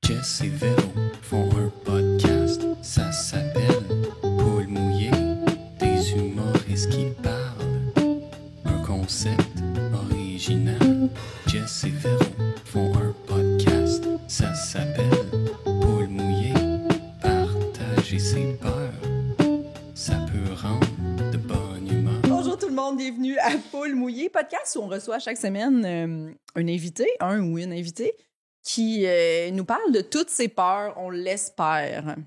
Jess et Véro font un podcast, ça s'appelle Paul mouillé, des humoristes qui parlent. Un concept original. Jess et Véro font un podcast, ça s'appelle Paul mouillé, partager ses peurs, ça peut rendre de bonne humeur. Bonjour tout le monde, bienvenue à Paul mouillé, podcast où on reçoit chaque semaine un invité, un ou une invitée, qui nous parle de toutes ses peurs, on l'espère.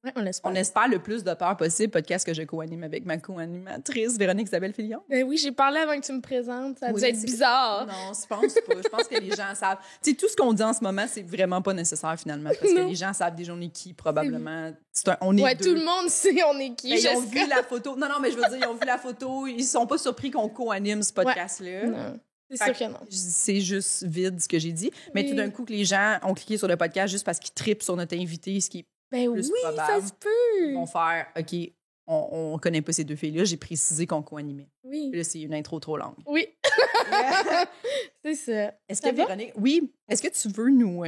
Ouais, on l'espère. On espère le plus de peurs possible, podcast que je co-anime avec ma co-animatrice Véronique Isabelle Filion. Ben oui, j'ai parlé avant que tu me présentes. Ça a Oui, dû être bizarre. Non, je pense pas. Je pense que les gens savent. Tu sais, tout ce qu'on dit en ce moment, c'est vraiment pas nécessaire finalement, parce que les gens savent déjà on est qui, probablement. On est Ouais, deux. tout le monde sait on est qui. Ben, ils ont vu la photo. Non, mais je veux dire, ils ont vu la photo. Ils sont pas surpris qu'on co-anime ce podcast-là. Non, c'est sûr que non. C'est juste vide ce que j'ai dit. Mais Oui. tout d'un coup, que les gens ont cliqué sur le podcast juste parce qu'ils trippent sur notre invité, ce qui est Ben plus oui, probable. ça se peut. Ils vont faire OK, on connaît pas ces deux filles-là, j'ai précisé qu'on co-animait. Oui. Là, c'est une intro trop longue. Oui. C'est ça. Est-ce Ça que, va? Véronique, oui, est-ce que tu veux nous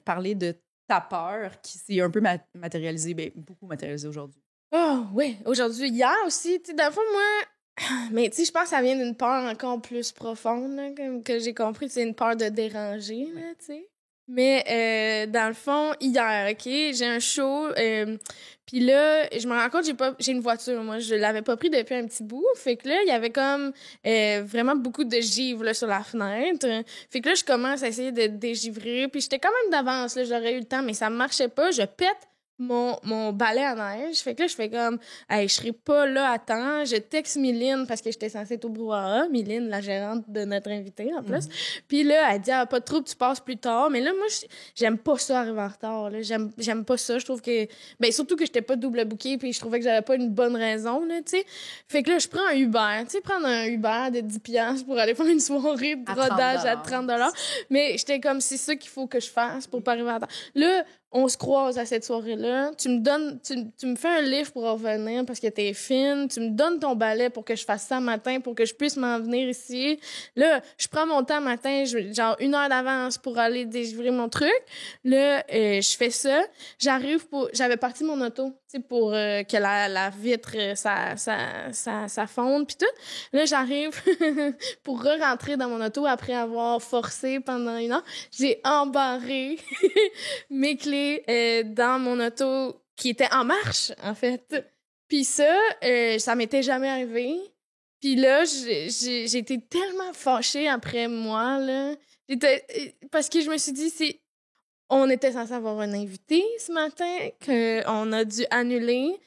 parler de ta peur qui s'est un peu matérialisée, beaucoup matérialisée aujourd'hui? Oh, oui. Aujourd'hui, hier aussi, tu sais, dans le fond, moi... Mais tu sais, je pense que ça vient d'une peur encore plus profonde, là, comme que j'ai compris. C'est une peur de déranger, là, tu sais. Mais dans le fond, hier, OK, j'ai un show. Puis là, je me rends compte, j'ai une voiture, moi. Je l'avais pas pris depuis un petit bout. Fait que là, il y avait comme vraiment beaucoup de givre là, sur la fenêtre. Fait que là, je commence à essayer de dégivrer. Puis j'étais quand même d'avance, là, j'aurais eu le temps, mais ça marchait pas. Je pète mon balai à neige. Fait que là, je fais comme, hey, je serai pas là à temps. Je texte Mylène parce que j'étais censée être au brouhaha. Mylène, la gérante de notre invité, en plus. Puis là, elle dit, ah, pas de trouble, tu passes plus tard. Mais là, moi, j'aime pas ça, arriver en retard, là. J'aime pas ça. Je trouve que, ben, surtout que j'étais pas double booké puis je trouvais que j'avais pas une bonne raison, là, tu sais. Fait que là, je prends un Uber. Tu sais, prendre un Uber de 10$ pour aller faire une soirée de rodage à 30$. Mais j'étais comme, c'est ça qu'il faut que je fasse pour pas arriver en retard. Là, on se croise à cette soirée-là. Tu me fais un livre pour revenir parce que t'es fine. Tu me donnes ton balai pour que je fasse ça matin, pour que je puisse m'en venir ici. Là, je prends mon temps matin, genre 1 heure d'avance pour aller délivrer mon truc. Là, je fais ça. J'avais parti mon auto, tu sais, pour que la vitre, ça fonde pis tout. Là, j'arrive pour re-rentrer dans mon auto après avoir forcé pendant 1 heure. J'ai embarré mes clés dans mon auto qui était en marche, en fait. Puis ça m'était jamais arrivé. Puis là, j'ai été tellement fâchée après moi, là. Parce que je me suis dit, on était censé avoir un invité ce matin qu'on a dû annuler.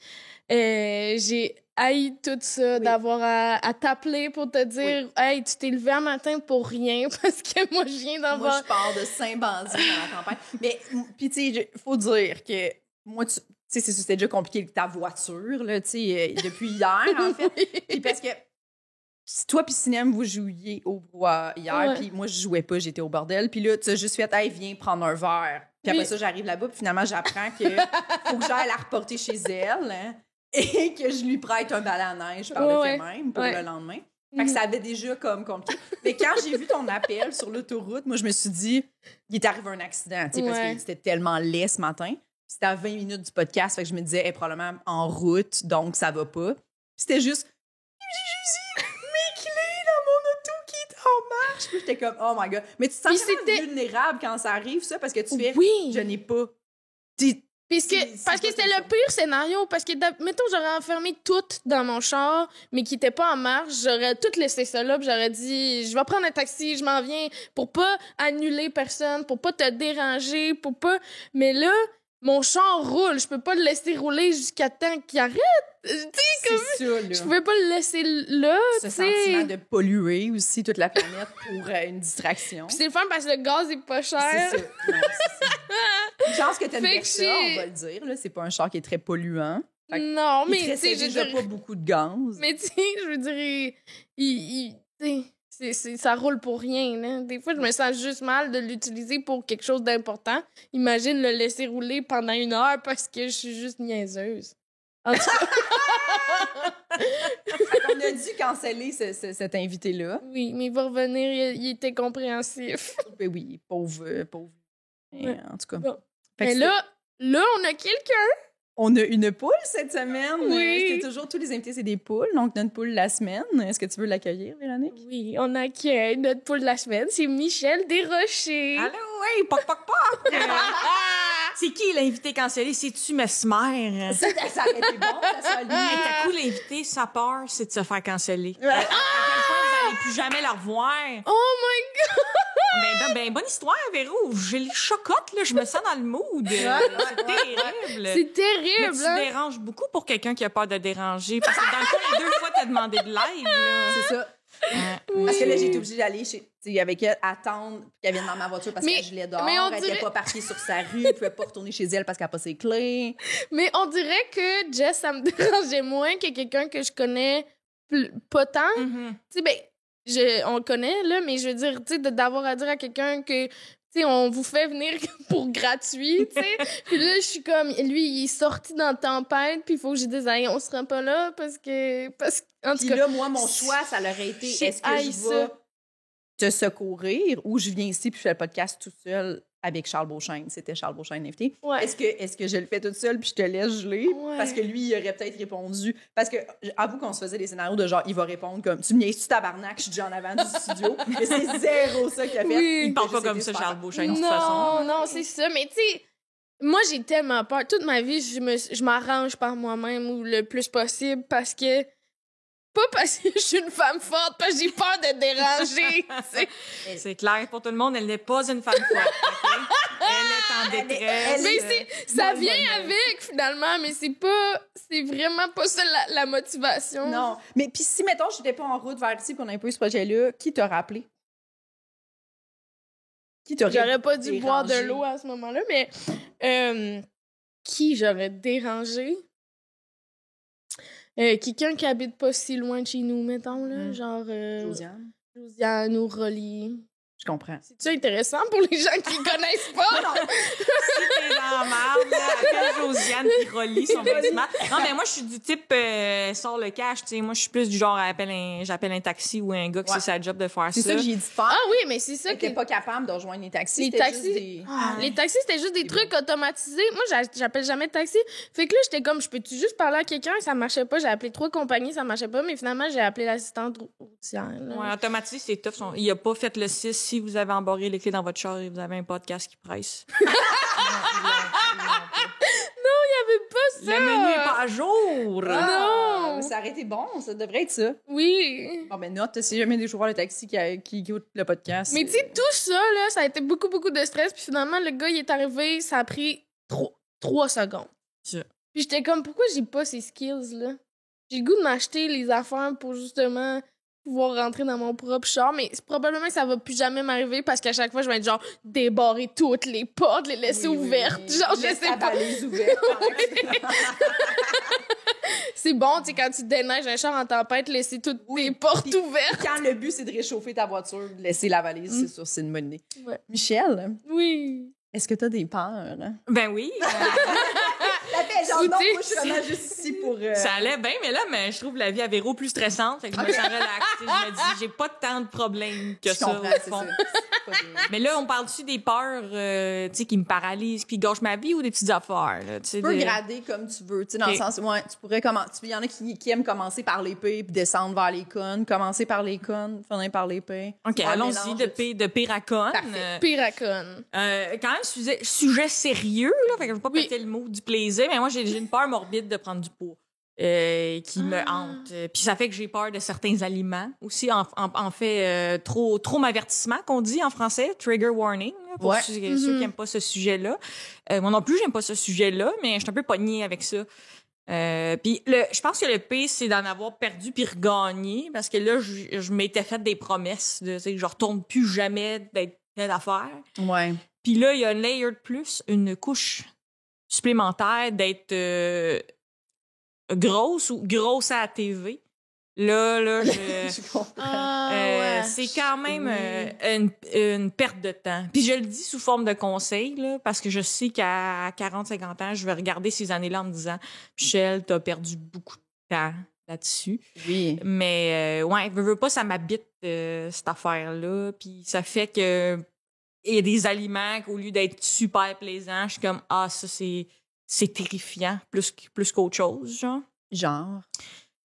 J'ai haï tout ça, d'avoir à t'appeler pour te dire « Hey, tu t'es levé un matin pour rien parce que moi, je viens d'avoir... » Moi, je pars de Saint-Bandit dans la campagne. Mais, puis tu sais, faut dire que moi, tu sais, c'était déjà compliqué avec ta voiture, là, tu sais, depuis hier, en fait. Puis parce que toi puis Cinem, vous jouiez au brouhaha hier, puis moi, je jouais pas, j'étais au bordel. Puis là, tu as juste fait « Hey, viens prendre un verre. » Puis après ça, j'arrive là-bas, puis finalement, j'apprends que faut que j'aille la reporter chez elle, hein, et que je lui prête un balai à neige par le fait même pour le lendemain. Fait que ça avait déjà comme compliqué. Mais quand j'ai vu ton appel sur l'autoroute, moi, je me suis dit, il est arrivé un accident, tu sais, parce que c'était tellement laid ce matin. C'était à 20 minutes du podcast, fait que je me disais, elle est probablement en route, donc ça va pas. C'était juste, j'ai juste mes clés dans mon auto qui est en marche. Puis j'étais comme, oh my God. Mais tu te sens vraiment vulnérable quand ça arrive, ça, parce que tu fais, je n'ai pas. Parce que c'était le pire scénario. Parce que, mettons, j'aurais enfermé tout dans mon char, mais qui était pas en marche. J'aurais tout laissé ça là, puis j'aurais dit, je vais prendre un taxi, je m'en viens, pour pas annuler personne, pour pas te déranger, pour pas... Mais là, mon char roule. Je peux pas le laisser rouler jusqu'à temps qu'il arrête. Tu sais, comme... C'est ça, là. Je pouvais pas le laisser là, ce sentiment de polluer aussi toute la planète pour une distraction. Puis c'est le fun parce que le gaz est pas cher. C'est ça. Non, c'est ça. Une chance que t'as une Versa, on va le dire. Là. C'est pas un char qui est très polluant. Non, mais tu sais, déjà pas beaucoup de gaz. Mais tu sais, je veux dire, ça roule pour rien. Là. Des fois, je me sens juste mal de l'utiliser pour quelque chose d'important. Imagine le laisser rouler pendant 1 heure parce que je suis juste niaiseuse. En tout cas... On a dû canceller cet invité-là. Oui, mais il va revenir, il était compréhensif. Ben oui, pauvre. Ouais. En tout cas. Bon. Fait que Mais là, on a quelqu'un. on a une poule cette semaine. Oui. C'est toujours, tous les invités, c'est des poules. Donc, notre poule la semaine. Est-ce que tu veux l'accueillir, Véronique? Oui, on accueille notre poule de la semaine. C'est Michel Desrochers. Allô, oui, poc, poc, poc! C'est qui l'invité cancellé? C'est-tu Mesmer? Ça aurait été bon, ça soit lui. Mais t'as coup, l'invité, sa peur, c'est de se faire canceller. À quel point vous n'allez plus jamais la revoir. Oh my God! Ben, bonne histoire, Véro. J'ai les chocottes, là. Je me sens dans le mood. C'est terrible. C'est terrible, Mais tu hein? déranges beaucoup pour quelqu'un qui a peur de déranger. Parce que dans le fond, les 2 fois, t'as demandé de l'aide, là. C'est ça. Parce que là, j'ai été obligée d'aller avec elle, attendre qu'elle vienne dans ma voiture parce Mais- qu'elle gelait dehors. mais on Elle dirait- n'était pas parquée sur sa rue. Elle pouvait pas retourner chez elle parce qu'elle n'a pas ses clés. Mais on dirait que Jess, ça me dérangeait moins que quelqu'un que je connais pas tant. Mhm. Tu sais, ben, on le connaît, là, mais je veux dire, tu sais, d'avoir à dire à quelqu'un que, tu sais, on vous fait venir pour gratuit, tu sais. Puis là, je suis comme, lui, il est sorti dans la tempête, puis il faut que je dise, hey, on sera pas là parce que en tout Puis cas, là, moi, mon choix, ça aurait été J'ai est-ce que haï je vais ça. te secourir ou je viens ici puis je fais le podcast tout seul avec Charles Beauchesne. C'était Charles Beauchesne invité. Ouais. Est-ce que je le fais toute seule puis je te laisse geler? Ouais. Parce que lui, il aurait peut-être répondu. Parce que, avoue qu'on se faisait des scénarios de genre, il va répondre comme tu me niaises-tu tabarnak, je suis déjà en avant du studio. Mais c'est zéro ça qu'il a fait. Oui. Il parle pas C'était comme ça, super. Charles Beauchesne, de toute façon. Non, c'est ça. Mais tu sais, moi, j'ai tellement peur. Toute ma vie, je m'arrange par moi-même ou le plus possible parce que... Pas parce que je suis une femme forte, parce que j'ai peur de déranger, tu sais. C'est clair pour tout le monde, elle n'est pas une femme forte. OK? Elle est en détresse. Mais ça Non, vient non, non. avec, finalement, mais c'est vraiment pas ça la motivation. Non. Mais puis si, mettons, je n'étais pas en route vers ici qu'on a un peu ce projet-là, qui t'a rappelé? Qui t'aurait J'aurais pas dû dérangé? boire de l'eau à ce moment-là, mais qui j'aurais dérangé? Quelqu'un qui habite pas si loin de chez nous, mettons, là, genre Josiane? Josiane ou Rolly. Je comprends. C'est-tu intéressant pour les gens qui connaissent pas? Si t'es dans la marde, là, appelle Josiane qui relie son bâtiment. Non, mais moi, je suis du type sors le cash, tu sais. Moi, je suis plus du genre j'appelle un taxi ou un gars que Ouais. c'est sa job de faire C'est ça ça. que j'ai dit de faire. Ah oui, mais c'est ça T'étais que... pas capable de rejoindre les taxis. Les c'était taxis, juste des- les taxis, c'était juste des C'est trucs automatisés. Moi, j'appelle jamais de taxi. Fait que là, j'étais comme, je peux-tu juste parler à quelqu'un? Ça marchait pas. J'ai appelé 3 compagnies, ça marchait pas. Mais finalement, j'ai appelé l'assistante routière. là. Ouais, automatique, c'est tough. Il a pas fait le 6. Si vous avez embarré les clés dans votre char et vous avez un podcast qui presse. Ça! Le menu est pas à jour. Non! Ça aurait été bon, ça devrait être ça. Oui. Bon, ben note, si jamais des joueurs de taxi qui écoutent le podcast. Mais tu sais, tout ça, là, ça a été beaucoup, beaucoup de stress. Puis finalement, le gars, il est arrivé, ça a pris 3 secondes. Ça. Puis j'étais comme, pourquoi j'ai pas ces skills-là? J'ai le goût de m'acheter les affaires pour justement pouvoir rentrer dans mon propre char, mais probablement que ça va plus jamais m'arriver parce qu'à chaque fois, je vais être genre débarrer toutes les portes, les laisser ouvertes. Genre, je Laisse sais ta pas. valise ouverte. C'est bon, tu sais, quand tu déneiges un char en tempête, laisser toutes les portes Puis ouvertes. Quand le but, c'est de réchauffer ta voiture, de laisser la valise, c'est sûr, c'est une bonne idée. Ouais. Michel, Oui. est-ce que t'as des peurs? Hein? Ben oui. La fait genre, non, Écoutez, moi, je suis vraiment juste ici pour... Ça allait bien, mais je trouve la vie à Véro plus stressante. Fait que je me sens relax. Je me dis, j'ai pas tant de problèmes que Je ça. comprends, au c'est fond. ça. C'est pas des- Mais là, on parle-tu des peurs tu sais, qui me paralysent puis gâchent ma vie ou des petites affaires? Là, tu sais, Tu peux des- grader comme tu veux, tu sais, dans le Ok. sens, ouais, tu pourrais commencer. Il y en a qui aiment commencer par l'épée puis descendre vers les connes, commencer par les connes, finir par l'épée. OK, Ouais, allons-y mélange de pire à conne. Parfait. Piracone. Quand même, sujet sérieux, là, fait que je vais pas Oui. péter le mot du plaisir, mais moi, j'ai une peur morbide de prendre du poids. Qui me hante. Puis ça fait que j'ai peur de certains aliments. Aussi, en fait, trop m'avertissement qu'on dit en français, trigger warning, là, pour Ouais. ceux qui n'aiment pas ce sujet-là. Moi non plus, j'aime pas ce sujet-là, mais je suis un peu pognée avec ça. Puis je pense que le pire, c'est d'en avoir perdu puis regagné, parce que là, je m'étais fait des promesses de, tu sais, que je retourne plus jamais d'être telle affaire. Ouais. Puis là, il y a un layer de plus, une couche supplémentaire d'être grosse ou grosse à la TV. Là, Je comprends. Ah, ouais. c'est quand même une perte de temps. Puis je le dis sous forme de conseil, là, parce que je sais qu'à 40-50 ans, je vais regarder ces années-là en me disant « Michel, t'as perdu beaucoup de temps là-dessus. » Oui. Mais ouais, veux pas, ça m'habite, cette affaire-là. Puis ça fait que il y a des aliments qu'au lieu d'être super plaisants, je suis comme, ah, ça, c'est terrifiant, plus qu'autre chose, genre. Genre.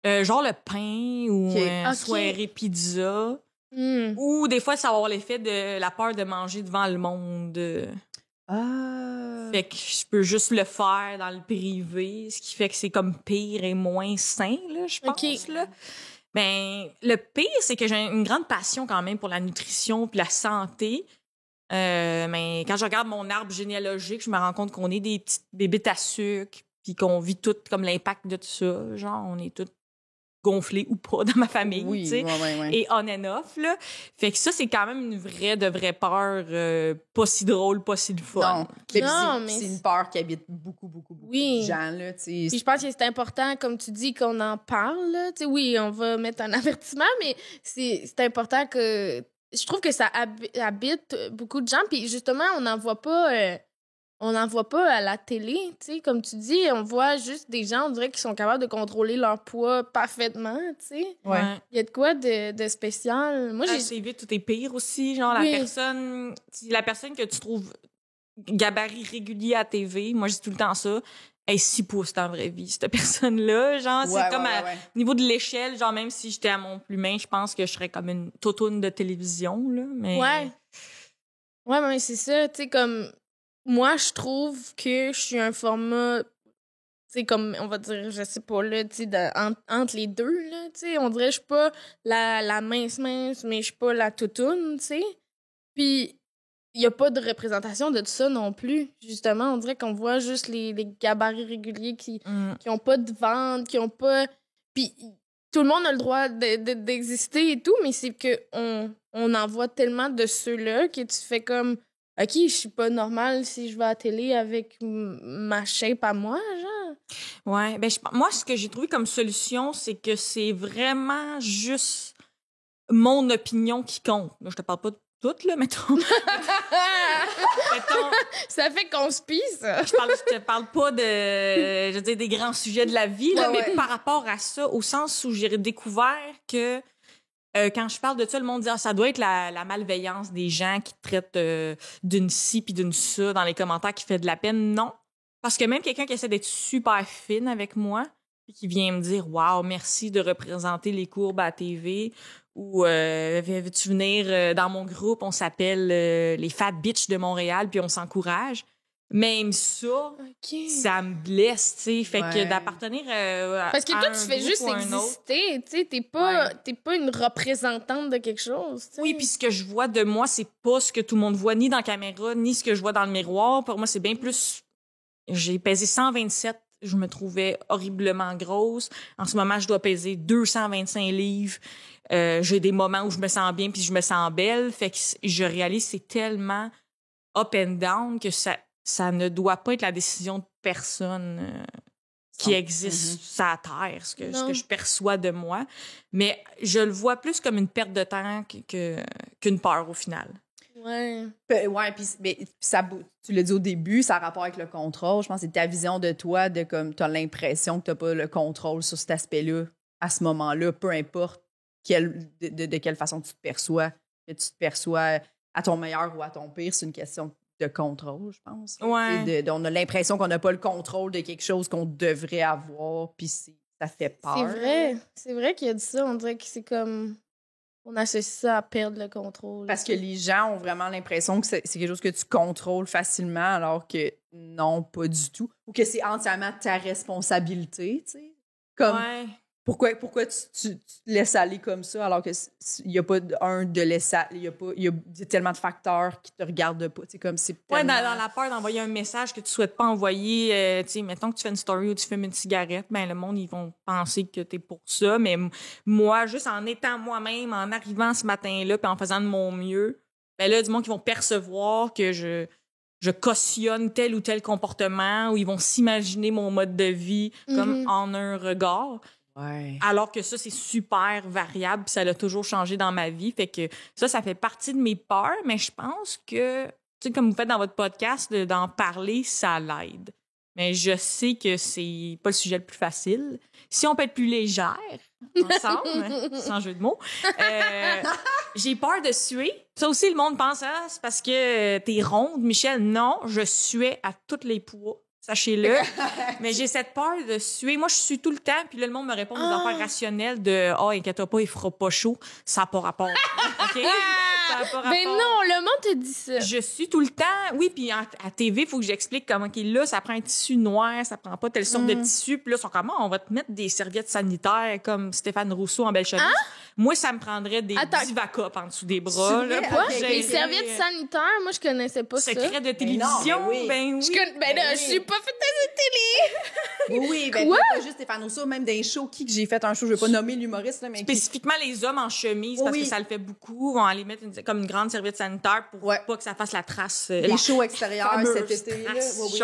Genre le pain ou Ok. soirée pizza. Ou des fois, ça va avoir l'effet de la peur de manger devant le monde. Ah. Fait que je peux juste le faire dans le privé, ce qui fait que c'est comme pire et moins sain, là, je pense. Ok. Là. Ben, le pire, c'est que j'ai une grande passion quand même pour la nutrition puis la santé. Mais quand je regarde mon arbre généalogique, je me rends compte qu'on est des petites bébites à sucre puis qu'on vit tout comme l'impact de tout ça. Genre, on est toutes gonflés ou pas dans ma famille, Oui, tu sais. ouais. Et on and off, là. Fait que ça, c'est quand même une vraie peur pas si drôle, pas si le fun. Non, mais Non, mais c'est une peur qui habite beaucoup Oui. de gens, là, tu sais. Puis je pense que c'est important, comme tu dis, qu'on en parle. Là. Tu sais, oui, on va mettre un avertissement, mais c'est important que... Je trouve que ça habite beaucoup de gens. Puis justement, on n'en voit pas à la télé. Tu sais, comme tu dis, on voit juste des gens, on dirait, qui sont capables de contrôler leur poids parfaitement. Tu sais, Ouais. il y a de quoi de spécial. Moi, j'ai... Assez vite, tout est pire aussi. Genre, Oui. la personne que tu trouves gabarit régulier à TV, moi, je dis tout le temps ça, elle est 6 pouces dans la vraie vie, cette personne-là. Genre, c'est comme au niveau de l'échelle, genre, même si j'étais à mon plus mince, je pense que je serais comme une toutoune de télévision, là. Mais... Ouais, mais c'est ça, tu sais, comme... Moi, je trouve que je suis un format, tu sais, comme, on va dire, je sais pas, là, tu sais, entre les deux, là, tu sais, on dirait que je suis pas la mince, mais je suis pas la toutoune, tu sais. Puis, il y a pas de représentation de tout ça non plus. Justement, on dirait qu'on voit juste les gabarits réguliers qui ont pas de ventre, qui ont pas... Puis, tout le monde a le droit d'exister et tout, mais c'est que on en voit tellement de ceux-là que tu fais comme... OK, je suis pas normale si je vais à la télé avec ma shape à moi, genre. Ouais, ben moi, ce que j'ai trouvé comme solution, c'est que c'est vraiment juste mon opinion qui compte. Là, je te parle pas de tout, là, mettons. Ça fait qu'on se pisse, ça. Je te parle pas je veux dire, des grands sujets de la vie, là, mais par rapport à ça, au sens où j'ai découvert que quand je parle de ça, le monde dit ça doit être la malveillance des gens qui traitent d'une ci puis d'une ça dans les commentaires qui fait de la peine. Non. Parce que même quelqu'un qui essaie d'être super fine avec moi puis qui vient me dire « Wow, merci de représenter les courbes à la TV » ou « Veux-tu venir dans mon groupe? On s'appelle les Fat Bitch de Montréal puis on s'encourage. » Même ça, ça me blesse, tu sais. Fait que d'appartenir parce que toi, tu fais juste exister, tu sais. T'es pas une représentante de quelque chose, tu sais. Oui, puis ce que je vois de moi, c'est pas ce que tout le monde voit, ni dans la caméra, ni ce que je vois dans le miroir. Pour moi, c'est bien plus... J'ai pesé 127, je me trouvais horriblement grosse. En ce moment, je dois peser 225 livres. J'ai des moments où je me sens bien puis je me sens belle. Fait que je réalise que c'est tellement up and down que ça ne doit pas être la décision de personne qui existe sur la Terre, ce que je perçois de moi. Mais je le vois plus comme une perte de temps qu'une peur, au final. Ouais. Puis ça, tu l'as dit au début, ça a rapport avec le contrôle. Je pense que c'est ta vision de toi, de comme t'as l'impression que t'as pas le contrôle sur cet aspect-là, à ce moment-là, peu importe de quelle façon tu te perçois. Que tu te perçois à ton meilleur ou à ton pire, c'est une question de contrôle, je pense. Ouais. On a l'impression qu'on n'a pas le contrôle de quelque chose qu'on devrait avoir, puis ça fait peur. C'est vrai qu'il y a de ça. On dirait que c'est comme... On associe ça à perdre le contrôle. Parce que les gens ont vraiment l'impression que c'est quelque chose que tu contrôles facilement, alors que non, pas du tout. Ou que c'est entièrement ta responsabilité, tu sais. Comme... Ouais. Pourquoi tu te laisses aller comme ça alors qu'il n'y a pas de laisser aller, il y a tellement de facteurs qui te regardent pas, tu sais, comme c'est tellement... Ouais, dans la peur d'envoyer un message que tu souhaites pas envoyer, tu sais, mettons que tu fais une story ou tu fumes une cigarette, ben le monde, ils vont penser que t'es pour ça, mais moi, juste en étant moi-même, en arrivant ce matin-là puis en faisant de mon mieux, ben là, du monde qui vont percevoir que je cautionne tel ou tel comportement ou ils vont s'imaginer mon mode de vie comme en un regard. Ouais. Alors que ça, c'est super variable, puis ça a toujours changé dans ma vie. Fait que ça fait partie de mes peurs, mais je pense que, tu sais, comme vous faites dans votre podcast, d'en parler, ça l'aide. Mais je sais que c'est pas le sujet le plus facile. Si on peut être plus légère ensemble, sans jeu de mots, j'ai peur de suer. Ça aussi, le monde pense, c'est parce que t'es ronde, Michel. Non, je suais à tous les poids. Sachez-le. Mais j'ai cette peur de suer. Moi, je suis tout le temps, puis là, le monde me répond des affaires rationnelles de « inquiète-toi pas, il fera pas chaud. » Ça n'a pas rapport. OK? Ça n'a pas rapport. Ben non, le monde te dit ça. Je suis tout le temps... Oui, puis à TV, il faut que j'explique comment qu'il est là. Ça prend un tissu noir, ça prend pas telle sorte de tissu. Puis là, ils sont comme « on va te mettre des serviettes sanitaires comme Stéphane Rousseau en belle chemise. Moi, ça me prendrait des Divacop en dessous des bras. Là, Quoi? Les serviettes sanitaires, moi, je connaissais pas ça. Secret de télévision, ben oui. Je suis pas faite de télé. Oui, ben pas juste Stéphane Rousseau, même des shows que j'ai fait un show, je vais pas nommer l'humoriste, là, mais spécifiquement les hommes en chemise, parce que ça le fait beaucoup, vont aller mettre comme une grande serviette sanitaire pour pas que ça fasse la trace. Les shows extérieurs cet été. Là.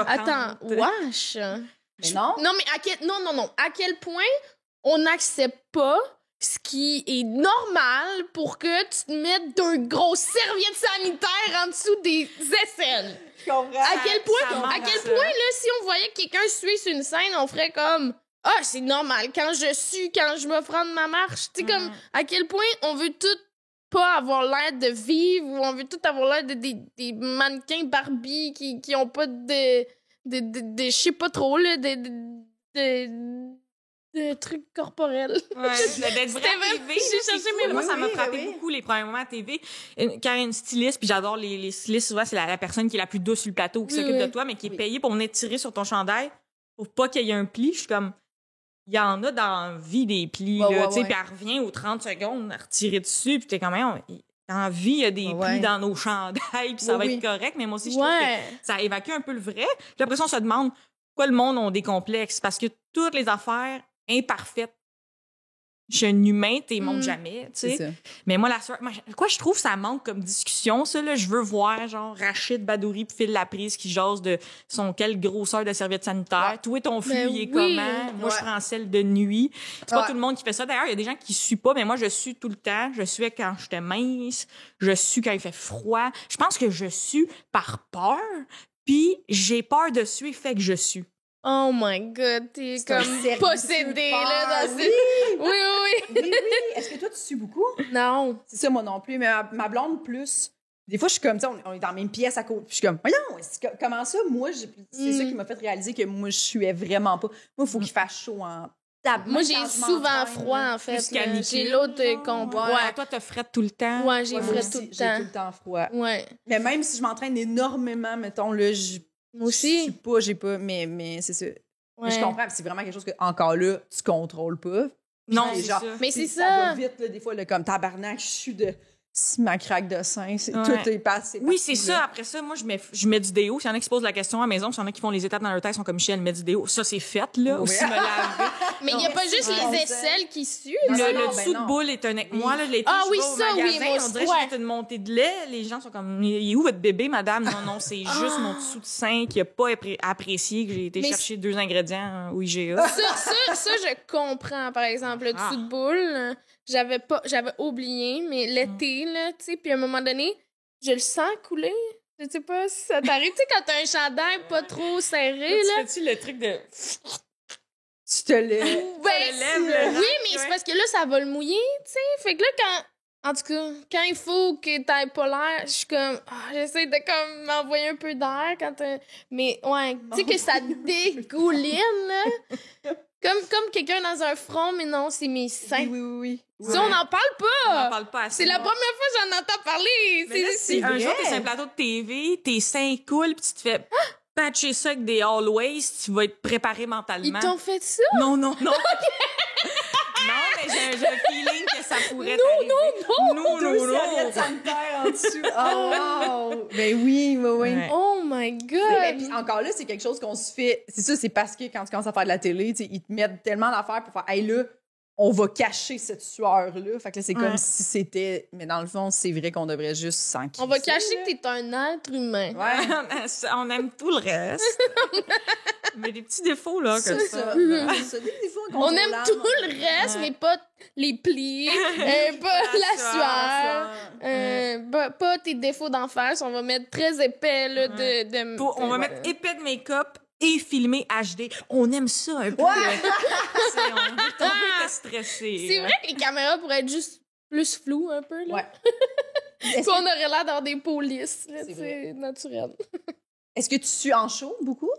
Attends, wesh. Mais non. Non, mais à quel point on n'accepte pas ce qui est normal pour que tu te mettes d'une grosse serviette sanitaire en dessous des aisselles. Je comprends. À quel point, là, si on voyait quelqu'un suer sur une scène, on ferait comme c'est normal. Quand je sue, quand je me prends de ma marche, tu sais, comme à quel point on veut tout pas avoir l'air de vivre ou on veut tout avoir l'air de des mannequins Barbie qui ont pas de je sais pas trop, là, de trucs corporels. Ouais, d'être vraie TV. Moi, ça m'a frappé beaucoup les premiers moments à TV. Quand il y a une styliste, puis j'adore les stylistes, souvent, c'est la personne qui est la plus douce sur le plateau, qui s'occupe de toi, mais qui est payée pour venir tirer sur ton chandail pour pas qu'il y ait un pli. Je suis comme, il y en a dans la vie des plis, là, tu sais, puis elle revient aux 30 secondes à retirer dessus, puis t'es quand même... Dans la vie, il y a des plis dans nos chandails, puis ça va être correct, mais moi aussi, je trouve que ça évacue un peu le vrai. Puis après ça, on se demande pourquoi le monde a des complexes, parce que toutes les affaires imparfaites chez un humain, t'es montres jamais, tu sais. Mais moi, quoi, je trouve ça manque comme discussion, ça, là. Je veux voir, genre, Rachid Badouri puis Phil Laprise qui jase de quelle grosseur de serviette sanitaire. Toi, ton flux, il est comment? Moi, je prends celle de nuit. C'est pas tout le monde qui fait ça. D'ailleurs, il y a des gens qui suent pas, mais moi, je sue tout le temps. Je suais quand j'étais mince. Je sue quand il fait froid. Je pense que je sue par peur, puis j'ai peur de suer, fait que je sue. Oh my God, t'es comme possédée, là, dans Oui. Est-ce que toi, tu sues beaucoup? Non. C'est ça, moi non plus, mais ma blonde, plus. Des fois, je suis comme, tu sais, on est dans la même pièce à côté. Puis je suis comme, voyons, comment ça? Moi, c'est ça qui m'a fait réaliser que moi, je suais vraiment pas. Moi, il faut qu'il fasse chaud en... Moi, j'ai souvent froid, en fait. J'ai l'autre combat. Ouais. Toi, t'as fret tout le temps. Ouais, j'ai fret tout le temps. J'ai tout le temps froid. Ouais. Mais même si je m'entraîne énormément, mettons, là, moi aussi. J'ai pas, mais c'est ça. Mais je comprends, c'est vraiment quelque chose que, encore là, tu contrôles pas. Non, c'est genre, ça. Mais c'est ça. Ça va vite, là, des fois, là, comme tabarnak, je suis de ma craque de sein, tout est passé. Oui, c'est ça. Après ça, moi, je mets du déo. S'il y en a qui se posent la question à la maison, s'il y en a qui font les étapes dans leur tête, sont comme Michel, met du déo. Ça, c'est fait, là. Aussi, me laver. Mais il n'y a pas juste les aisselles qui suent. Le dessous de boule est un... Moi, là, l'été, je vais au magasin, on dirait que j'ai fait une montée de lait. Les gens sont comme, il est où votre bébé, madame? Non, c'est juste mon dessous de sein qui n'a pas apprécié que j'ai été chercher 2 ingrédients au IGA. Ça, je comprends, par exemple, le dessous de boule. J'avais oublié, mais l'été, là, tu sais, puis à un moment donné, je le sens couler. Je sais pas si ça t'arrive. Tu sais, quand t'as un chandail pas trop serré, là. Tu fais-tu le truc de... Tu te lèves. Oui, mais c'est parce que là, ça va le mouiller, tu sais. Fait que là, en tout cas, quand il faut que t'aies pas l'air, je suis comme... j'essaie de comme m'envoyer un peu d'air quand mais ouais, tu sais que ça dégouline, là. Comme quelqu'un dans un front, mais non, c'est mes seins. Oui. Ça, on n'en parle pas. On n'en parle pas assez. C'est la première fois que j'en entends parler. Mais là, si un jour, t'es sur un plateau de TV, tes seins coulent, puis tu te fais patcher ça avec des Always, tu vas être préparé mentalement. Ils t'ont fait ça? Non. Non, mais j'ai un feeling que ça pourrait t'arriver. Non. 2 serviettes sanitaires en dessous. Oh, wow. Ben oui. Ouais. Oh my God. Mais puis encore là, c'est quelque chose qu'on se fait. C'est ça, c'est parce que quand tu commences à faire de la télé, tu sais, ils te mettent tellement d'affaires pour faire, hey là, on va cacher cette sueur-là. Fait que là, c'est comme si c'était. Mais dans le fond, c'est vrai qu'on devrait juste s'en quitter. On va cacher que t'es un être humain. Ouais. On aime tout le reste. Mais des petits défauts, là, comme ça. C'est des défauts on aime tout le reste, mais pas les plis, pas la sueur, pas tes défauts d'en face. On va mettre très épais, là, on va mettre épais de make-up et filmé HD. On aime ça un peu. Ouais. On veut te stresser. C'est vrai que les caméras pourraient être juste plus floues un peu, là. Ouais. Puis Est-ce on que, aurait l'air dans des polices, là, C'est c'est naturel. est-ce que tu sues en show beaucoup?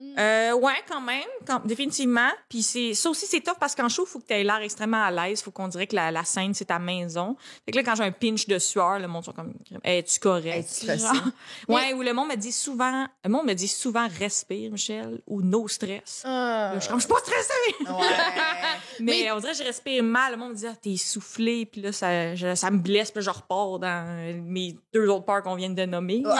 Ouais, quand même, définitivement. Puis ça aussi, c'est tough parce qu'en show, il faut que tu aies l'air extrêmement à l'aise. Il faut qu'on dirait que la scène, c'est ta maison. Fait que là, quand j'ai un pinch de sueur, le monde sont comme, es-tu correct? Es-tu stressé? Genre. Ouais, ou le monde me dit souvent, respire, Michel, ou no stress. Là, je suis pas stressée! Ouais. Mais on dirait que je respire mal. Le monde me dit, t'es essoufflé. Puis là, ça me blesse. Puis là, je repars dans mes 2 autres peurs qu'on vient de nommer. Genre.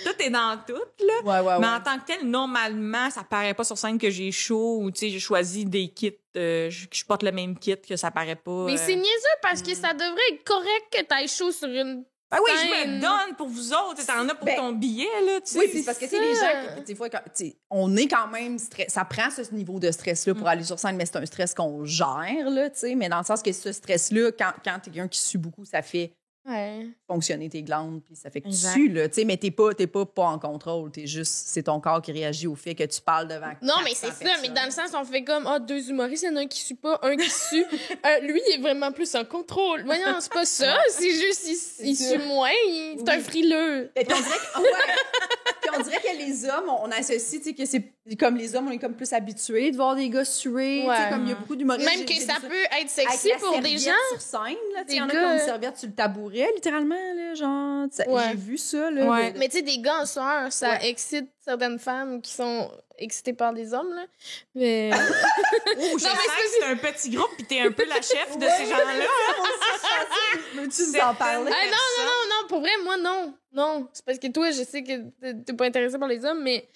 Tout est dans tout, là. Ouais. Mais en tant que tel, normalement, ça paraît pas sur scène que j'ai chaud ou, tu sais, j'ai choisi des kits, que je porte le même kit, que ça paraît pas. Mais c'est niaiseux parce que ça devrait être correct que t'ailles chaud sur une Ben oui, je scène. me donne pour vous autres. T'en as pour Ben, ton billet, là, tu sais. Oui, c'est parce que, tu sais, les ça. gens, des fois, on est quand même ça prend ce niveau de stress-là pour aller sur scène, mais c'est un stress qu'on gère, là, tu sais, mais dans le sens que ce stress-là, quand t'es quelqu'un qui sue beaucoup, ça fait Ouais. fonctionner tes glandes, puis ça fait que tu Exact. sues, là, tu sais, mais t'es pas en contrôle, c'est ton corps qui réagit au fait que tu parles devant Non, mais 400 c'est ça. Mais personnes. dans le sens, on fait comme, 2 humoristes, il y en a un qui sue pas, un qui sue. Lui, il est vraiment plus en contrôle. Voyons, c'est pas ça. C'est juste, il ça. sue moins. C'est un frileux. Et puis on dirait que, puis on dirait que les hommes, on associe, tu sais, que c'est comme les hommes, on est comme plus habitués de voir des gars suer, tu sais, Ouais. comme il y a beaucoup d'humoristes. Même que j'ai ça vu peut être avec sexy la pour des serviette gens. sur scène, là, tu sais, Des il y en a gars- qui ont une serviette sur le tabouret, littéralement, là, genre, tu sais, Ouais. j'ai vu ça, là. Ouais. Mais tu sais, des gars en soeur, ça Ouais. excite certaines femmes qui sont excitées par des hommes, là. Mais. Oh, je Non, sens mais que c'est un petit groupe puis t'es un peu la chef de ces gens-là. Veux-tu nous en parler? Ah, non, pour vrai, moi, non. Non. C'est parce que toi, je sais que t'es pas intéressé par les hommes, mais.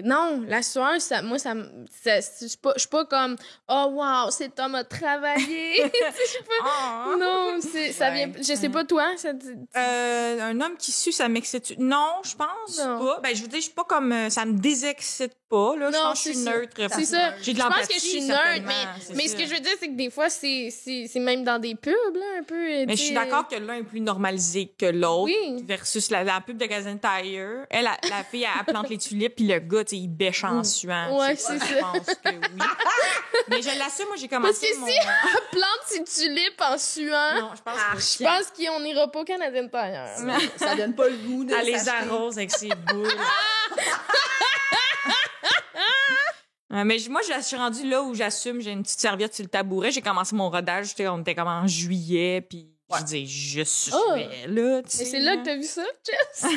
Non, la sueur, moi, je suis pas comme, oh, wow, cet homme a travaillé. Ah. Non, ça Ouais. vient. Je sais pas, toi. Un homme qui sue, ça m'excite. Non, je pense Non. pas. Ben, je veux dire, je suis pas comme. Ça me désexcite pas, là. Je Non, pense que je suis c'est ça. neutre. C'est ça. J'ai de Je pense l'empathie, que je suis certainement, neutre, c'est mais ça. ce que je veux dire, c'est que des fois, c'est même dans des pubs, là, un peu. Mais je suis d'accord que l'un est plus normalisé que l'autre. Oui. Versus la pub de Canadian Tire. Elle, la fille, elle plante les tulipes, puis le gars, tu sais, il bêche en suant. Ouais, tu sais. c'est Je ça. pense que oui. Mais je l'assume, moi, j'ai Parce commencé que mon... si elle plante ses tulipes en suant, Non, je pense pas. je pense qu'on n'ira pas au Canadian Tire. Ça donne pas le goût de Elle les s'acheter. arrose avec ses boules. Mais moi, je suis rendue là où j'assume, j'ai une petite serviette sur le tabouret. J'ai commencé mon rodage, tu sais, on était comme en juillet, puis je dis, je suis là, tu sais. Mais c'est là que t'as vu ça, Jess? Non,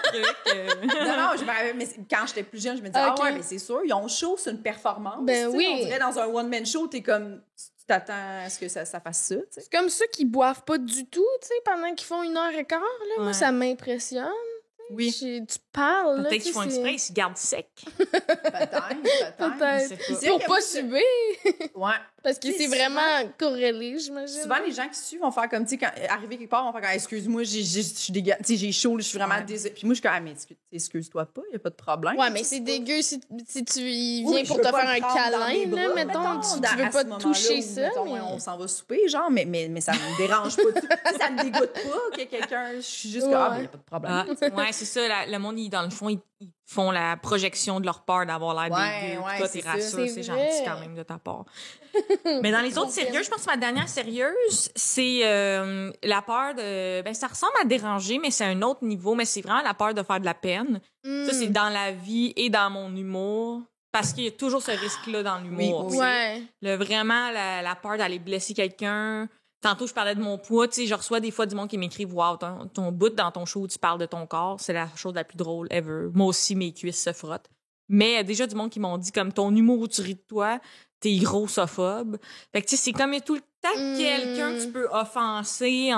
truc, non, je me rappelle, mais quand j'étais plus jeune, je me disais, Ok. ah ouais, mais c'est sûr, ils ont chaud, c'est une performance. Ben tu sais. oui. On dirait dans un one-man show, t'es comme, tu t'attends à ce que ça fasse ça, tu sais. C'est comme ceux qui boivent pas du tout, tu sais, pendant qu'ils font 1h15, là. Moi, Ouais. ça m'impressionne. Oui. Tu parles, là. Peut-être tu qu'ils font sais, exprès, ils se gardent secs. Peut-être. Peut-être. Je sais pas. C'est Pour vrai pas que- suber. Ouais. Parce que Tu sais, c'est vraiment corrélé, j'imagine. Souvent, les gens qui suivent vont faire comme, tu sais, quand arriver quelque part, vont faire comme, excuse-moi, je suis dégueu, tu sais, j'ai chaud, là, je suis vraiment Ouais. désolée. Puis moi, je suis comme, ah, mais excuse-toi pas, il a pas de problème. Ouais, mais Tu sais, c'est pas- dégueu si tu y Oui, viens je pour peux te pas faire le un prendre dans mes câlin, là, bras, mettons. Tu à veux ce pas moment-là toucher où, ça, mettons, mais... on s'en va souper, genre, mais ça me dérange pas. Ça me dégoûte pas que quelqu'un. Je suis juste comme, ah, mais il n'y a pas de problème. Ah, ouais, c'est ça. Le monde, dans le fond, ils font la projection de leur peur d'avoir l'air Ouais, dégueu. ouais, Toi, c'est t'es ça. rassure, C'est c'est vrai. gentil quand même de ta part. Mais dans les autres sérieux, je pense que ma dernière sérieuse, c'est la peur de... Ben, ça ressemble à déranger, mais c'est un autre niveau. Mais c'est vraiment la peur de faire de la peine. Ça, c'est dans la vie et dans mon humour. Parce qu'il y a toujours ce risque-là dans l'humour. Oui, oui. Ouais. Vraiment, la peur d'aller blesser quelqu'un. Tantôt, je parlais de mon poids. Tu sais, je reçois des fois du monde qui m'écrivent « Wow, ton bout dans ton show où tu parles de ton corps, c'est la chose la plus drôle ever. » Moi aussi, mes cuisses se frottent. Mais il y a déjà du monde qui m'ont dit comme « Ton humour où tu ris de toi, t'es grossophobe. » Fait que tu sais, c'est comme il y a tout le temps quelqu'un que tu peux offenser.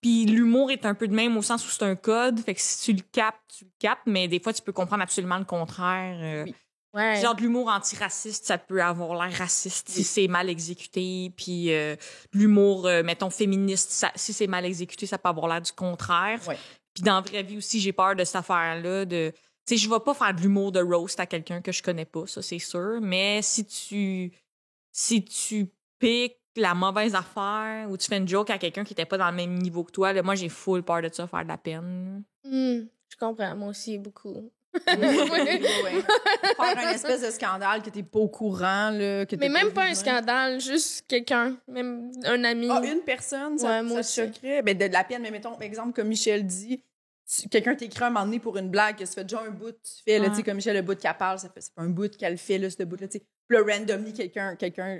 Puis l'humour est un peu de même au sens où c'est un code. Fait que si tu le captes. Mais des fois, tu peux comprendre absolument le contraire. Oui. Ouais. Genre de l'humour antiraciste, ça peut avoir l'air raciste si c'est mal exécuté. Puis l'humour, mettons, féministe, si c'est mal exécuté, ça peut avoir l'air du contraire. Ouais. Puis dans la vraie vie aussi, j'ai peur de cette affaire-là. Tu sais, je vais pas faire de l'humour de roast à quelqu'un que je connais pas, ça c'est sûr. Mais si tu piques la mauvaise affaire ou tu fais une joke à quelqu'un qui était pas dans le même niveau que toi, là, moi j'ai full peur de ça, faire de la peine. Je comprends, moi aussi, beaucoup. Ouais. Faire un espèce de scandale que t'es pas au courant, là. Que Mais t'as même pas vu, un scandale, juste quelqu'un, même un ami. Ah, une personne, ça, Ouais, moi ça te aussi. choquerait. Ben, de la peine, mais mettons, exemple, comme Michel dit, quelqu'un t'écrit un moment donné pour une blague, que ça fait déjà un bout, tu fais, là, Ouais. tu sais, comme Michel, le bout qu'elle parle, ça fait un bout qu'elle fait, là, ce bout-là, tu sais. Puis là, randomly, quelqu'un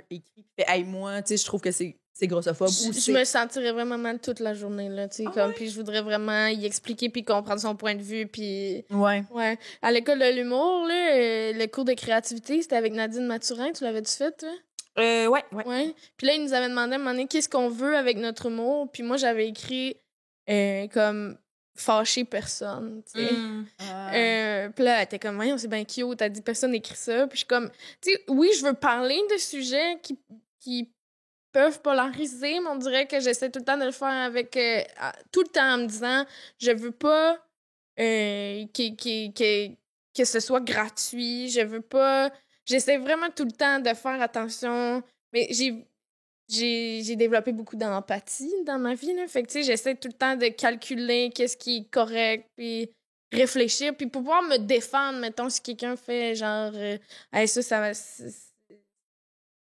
écrit, fait, hey, moi, tu sais, je trouve que c'est grossophobe. Ou Je me sentirais vraiment mal toute la journée, là, tu sais, comme, puis je voudrais vraiment y expliquer puis comprendre son point de vue, puis... Ouais. Ouais. À l'école de l'humour, là, le cours de créativité, c'était avec Nadine Mathurin, tu l'avais-tu fait, toi? Ouais. Ouais. Puis là, ils nous avaient demandé à un moment donné qu'est-ce qu'on veut avec notre humour, puis moi, j'avais écrit comme fâcher personne, tu sais. Puis là, elle était comme, ouais, c'est bien cute, t'as dit personne n'écrit ça. Puis je suis comme, tu sais, oui, je veux parler de sujets qui peuvent polariser, mais on dirait que j'essaie tout le temps de le faire avec, tout le temps en me disant, je veux pas que ce soit gratuit, je veux pas, j'essaie vraiment tout le temps de faire attention, mais j'ai développé beaucoup d'empathie dans ma vie, là. Fait que, tu sais, j'essaie tout le temps de calculer qu'est-ce qui est correct, puis réfléchir, puis pouvoir me défendre, mettons, si quelqu'un fait genre... hey, ça va...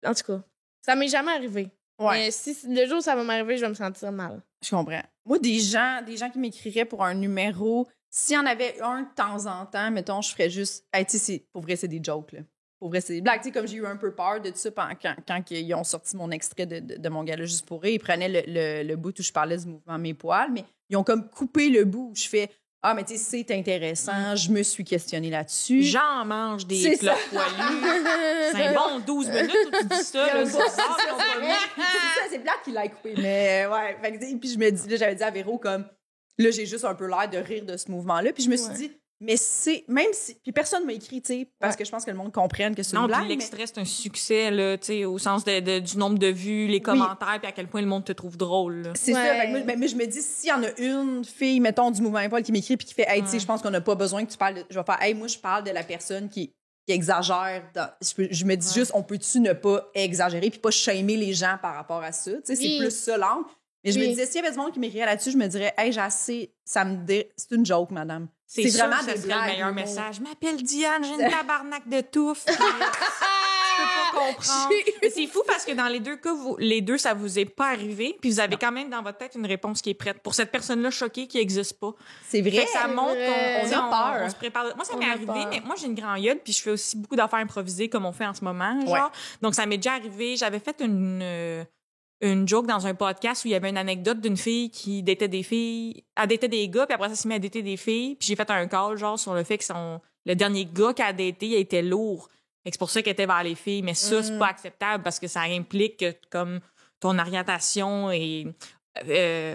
En tout cas, ça m'est jamais arrivé. Ouais. Mais si le jour où ça va m'arriver, je vais me sentir mal. Je comprends. Moi, des gens qui m'écriraient pour un numéro, s'il y en avait un de temps en temps, mettons, je ferais juste... Hey, tu sais, pour vrai, c'est des jokes, là. Pour vrai, c'est des blagues. Tu sais, comme j'ai eu un peu peur de tout ça quand ils ont sorti mon extrait de mon gala juste pour rire, ils prenaient le bout où je parlais du mouvement Mes poils, mais ils ont comme coupé le bout où je fais « Ah, mais tu sais, c'est intéressant, je me suis questionnée là-dessus. » J'en mange des C'est plats ça. poilus. C'est un bon 12 minutes où tu dis ça. Là, c'est bizarre, ils ont pas mis. C'est ça, c'est blague qu'il l'a coupé. Mais ouais, fait que, puis je me dis, là, j'avais dit à Véro, comme, là, j'ai juste un peu l'air de rire de ce mouvement-là. Puis je me suis dit, mais c'est, même si, puis personne m'a écrit, tu sais, parce que je pense que le monde comprenne que c'est une Non, blague. puis l'extrait, c'est un succès, là, tu sais, au sens du nombre de vues, les commentaires, puis à quel point le monde te trouve drôle, là. C'est ça. Fait que moi, mais je me dis, s'il y en a une fille, mettons, du mouvement Paul qui m'écrit puis qui fait, hey, tu sais, je pense qu'on n'a pas besoin que tu parles je vais faire, hey, moi, je parle de la personne qui exagère. Je me dis juste, on peut-tu ne pas exagérer puis pas shamer les gens par rapport à ça? Tu sais, c'est plus ça l'angle. Mais je me disais, s'il y avait du monde qui m'écrirait là-dessus, je me dirais, hey, j'ai assez, c'est une joke, madame. C'est vraiment ça des serait blagues. le meilleur message. Je m'appelle Diane, j'ai une tabarnak de touffe. Je peux pas comprendre. Mais c'est fou parce que dans les deux cas, les deux, ça vous est pas arrivé, puis vous avez quand même dans votre tête une réponse qui est prête. Pour cette personne-là choquée qui n'existe pas. C'est vrai. Fait que ça montre qu'on On a peur. on se prépare. Moi, ça On m'est a arrivé, peur. mais moi, j'ai une grande gueule, puis je fais aussi beaucoup d'affaires improvisées comme on fait en ce moment. Genre. Ouais. Donc, ça m'est déjà arrivé. J'avais fait une joke dans un podcast où il y avait une anecdote d'une fille qui datait des filles. Elle datait des gars, puis après ça s'est mis à dater des filles. Puis j'ai fait un call, genre, sur le fait que le dernier gars qu'elle a daté, il était lourd. Fait que c'est pour ça qu'elle était vers les filles. Mais ça, c'est pas acceptable parce que ça implique que, comme, ton orientation est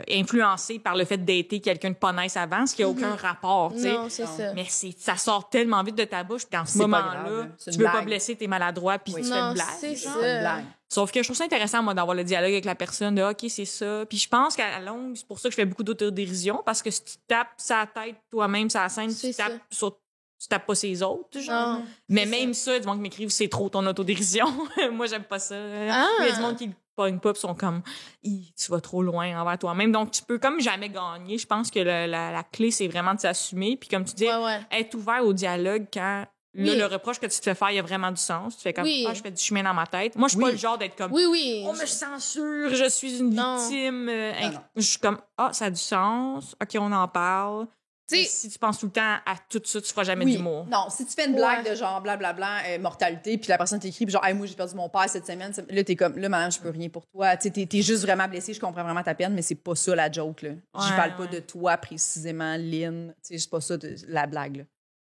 influencée par le fait de dater quelqu'un de pas nice avant, ce qui a aucun rapport, tu sais. Non, c'est ça. Mais ça sort tellement vite de ta bouche qu'en ce C'est pas moment-là, grave, c'est tu une veux pas blague. blesser, t'es maladroit, puis tu fais Non, une blague. c'est genre. ça. C'est une blague. Sauf que je trouve ça intéressant, moi, d'avoir le dialogue avec la personne de « OK, c'est ça ». Puis je pense qu'à la longue, c'est pour ça que je fais beaucoup d'autodérision, parce que si tu tapes sa tête toi-même, sa scène, C'est tu tapes pas ses autres, genre. Non. Mais même ça, il y a du monde qui m'écrivent « C'est trop ton autodérision ». Moi, j'aime pas ça. Ah. Il y a du monde qui le pogne pas, puis sont comme « Tu vas trop loin envers toi-même ». Donc, tu peux comme jamais gagner. Je pense que la clé, c'est vraiment de s'assumer. Puis comme tu dis, être ouvert au dialogue quand... Là, le reproche que tu te fais faire, il y a vraiment du sens. Tu fais comme, je fais du chemin dans ma tête. Moi, je suis pas le genre d'être comme, Oui. oh, mais je censure, je suis une victime. Non. Je suis comme, ça a du sens. OK, on en parle. T'sais, si tu penses tout le temps à tout ça, tu feras jamais d'humour. Non, si tu fais une blague de genre blablabla, mortalité, puis la personne t'écrit, puis genre, hey, moi, j'ai perdu mon père cette semaine, là, t'es comme, là, madame, je peux rien pour toi. Tu sais, t'es juste vraiment blessé, je comprends vraiment ta peine, mais c'est pas ça la joke, là. Je parle pas de toi précisément, Lynn. Tu sais, c'est pas ça la blague, là.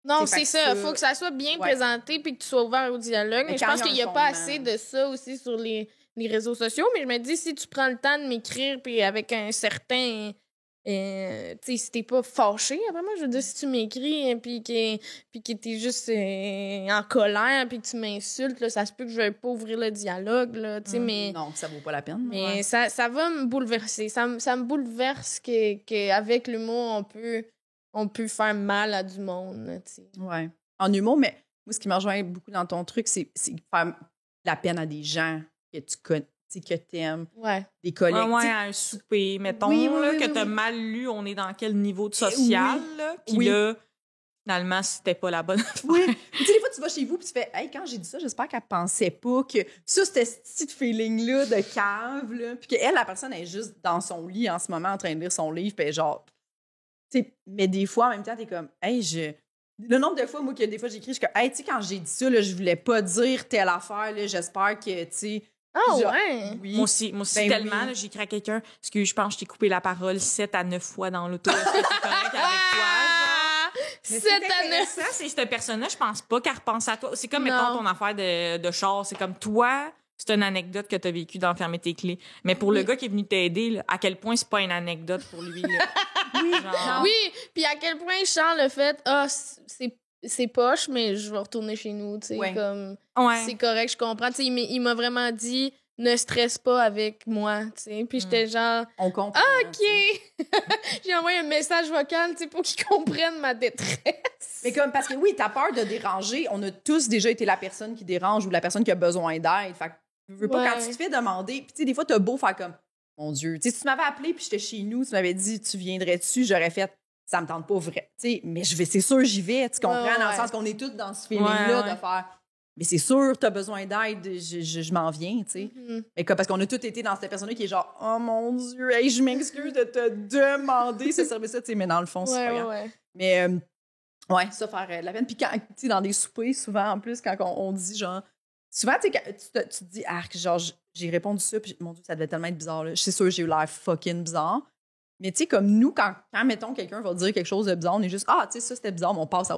non, C'est c'est ça. Faut que ça soit bien présenté puis que tu sois ouvert au dialogue. Mais je pense qu'il y a pas assez de ça aussi sur les réseaux sociaux. Mais je me dis, si tu prends le temps de m'écrire puis avec un certain... tu sais, si t'es pas fâché, après moi, je veux dire, si tu m'écris puis que t'es juste en colère puis que tu m'insultes, là, ça se peut que je veuille pas ouvrir le dialogue, là, tu sais, mais... Non, ça vaut pas la peine. Mais ça va me bouleverser. Ça me bouleverse qu'avec l'humour, on peut faire mal à du monde, tu sais. Ouais. En humour, mais moi, ce qui me rejoint beaucoup dans ton truc, c'est faire la peine à des gens que tu connais, que t'aimes, des collègues. Ouais, à un souper, mettons, que t'as mal lu, on est dans quel niveau de social, là. Puis là, finalement, c'était pas la bonne affaire. Oui. Tu sais, des fois, tu vas chez vous puis tu fais « Hey, quand j'ai dit ça, j'espère qu'elle pensait pas que ça, c'était ce petit feeling-là de cave, là. » Puis qu'elle, la personne, elle est juste dans son lit en ce moment en train de lire son livre, puis genre... Tu sais, mais des fois, en même temps, t'es comme « Hey, le nombre de fois, moi, que des fois, j'écris, je suis comme « Hey, tu sais, quand j'ai dit ça, là, je voulais pas dire telle affaire, là, j'espère que, tu sais... » Ah genre, ouais? Oui. Moi aussi Ben tellement, oui. là, j'ai écrit à quelqu'un, parce que je pense que je t'ai coupé la parole 7 à 9 fois dans l'auto. Est-ce que c'est correct avec toi? Mais Cette c'est année. intéressant, c'est cette personne-là, je pense pas qu'elle repense à toi. C'est comme, Non. mettons, ton affaire de char. C'est comme toi, c'est une anecdote que t'as vécue d'enfermer tes clés. Mais pour le gars qui est venu t'aider, là, à quel point c'est pas une anecdote pour lui, là. Oui, Genre- Oui, puis à quel point Charles le fait, c'est poche, mais je vais retourner chez nous, tu sais, Ouais. comme, Ouais. c'est correct, je comprends. Tu sais, il m'a vraiment dit, ne stresse pas avec moi, tu sais. Puis j'étais genre, On comprend. OK! J'ai envoyé un message vocal, tu sais, pour qu'il comprenne ma détresse. Mais comme, parce que oui, t'as peur de déranger. On a tous déjà été la personne qui dérange ou la personne qui a besoin d'aide. Fait que, je veux pas, Ouais. quand tu te fais demander, puis tu sais, des fois, t'as beau faire comme, mon Dieu, tu sais, si tu m'avais appelé puis j'étais chez nous, tu m'avais dit, tu viendrais-tu, j'aurais fait, ça me tente pas vrai. Tu sais, mais c'est sûr, j'y vais, tu comprends, Ouais, dans le ouais. sens qu'on est tous dans ce feeling-là Ouais. de faire, mais c'est sûr, t'as besoin d'aide, je m'en viens, tu sais. Mhm. Mais comme, parce qu'on a tous été dans cette personne-là qui est genre, oh mon Dieu, hey, je m'excuse de te demander ce service-là, tu sais, mais dans le fond, c'est pas Ouais, grave. ouais. Mais ouais, ça faire de la peine. Puis quand, tu sais, dans des soupers, souvent, en plus, quand on dit genre. Souvent, tu sais, tu te dis, ah, genre, j'ai répondu ça, puis mon Dieu, ça devait tellement être bizarre, là. Je suis sûre, j'ai eu l'air fucking bizarre. Mais tu sais, comme nous, quand mettons, quelqu'un va dire quelque chose de bizarre, on est juste, ah, tu sais, ça, c'était bizarre, mais on passe à.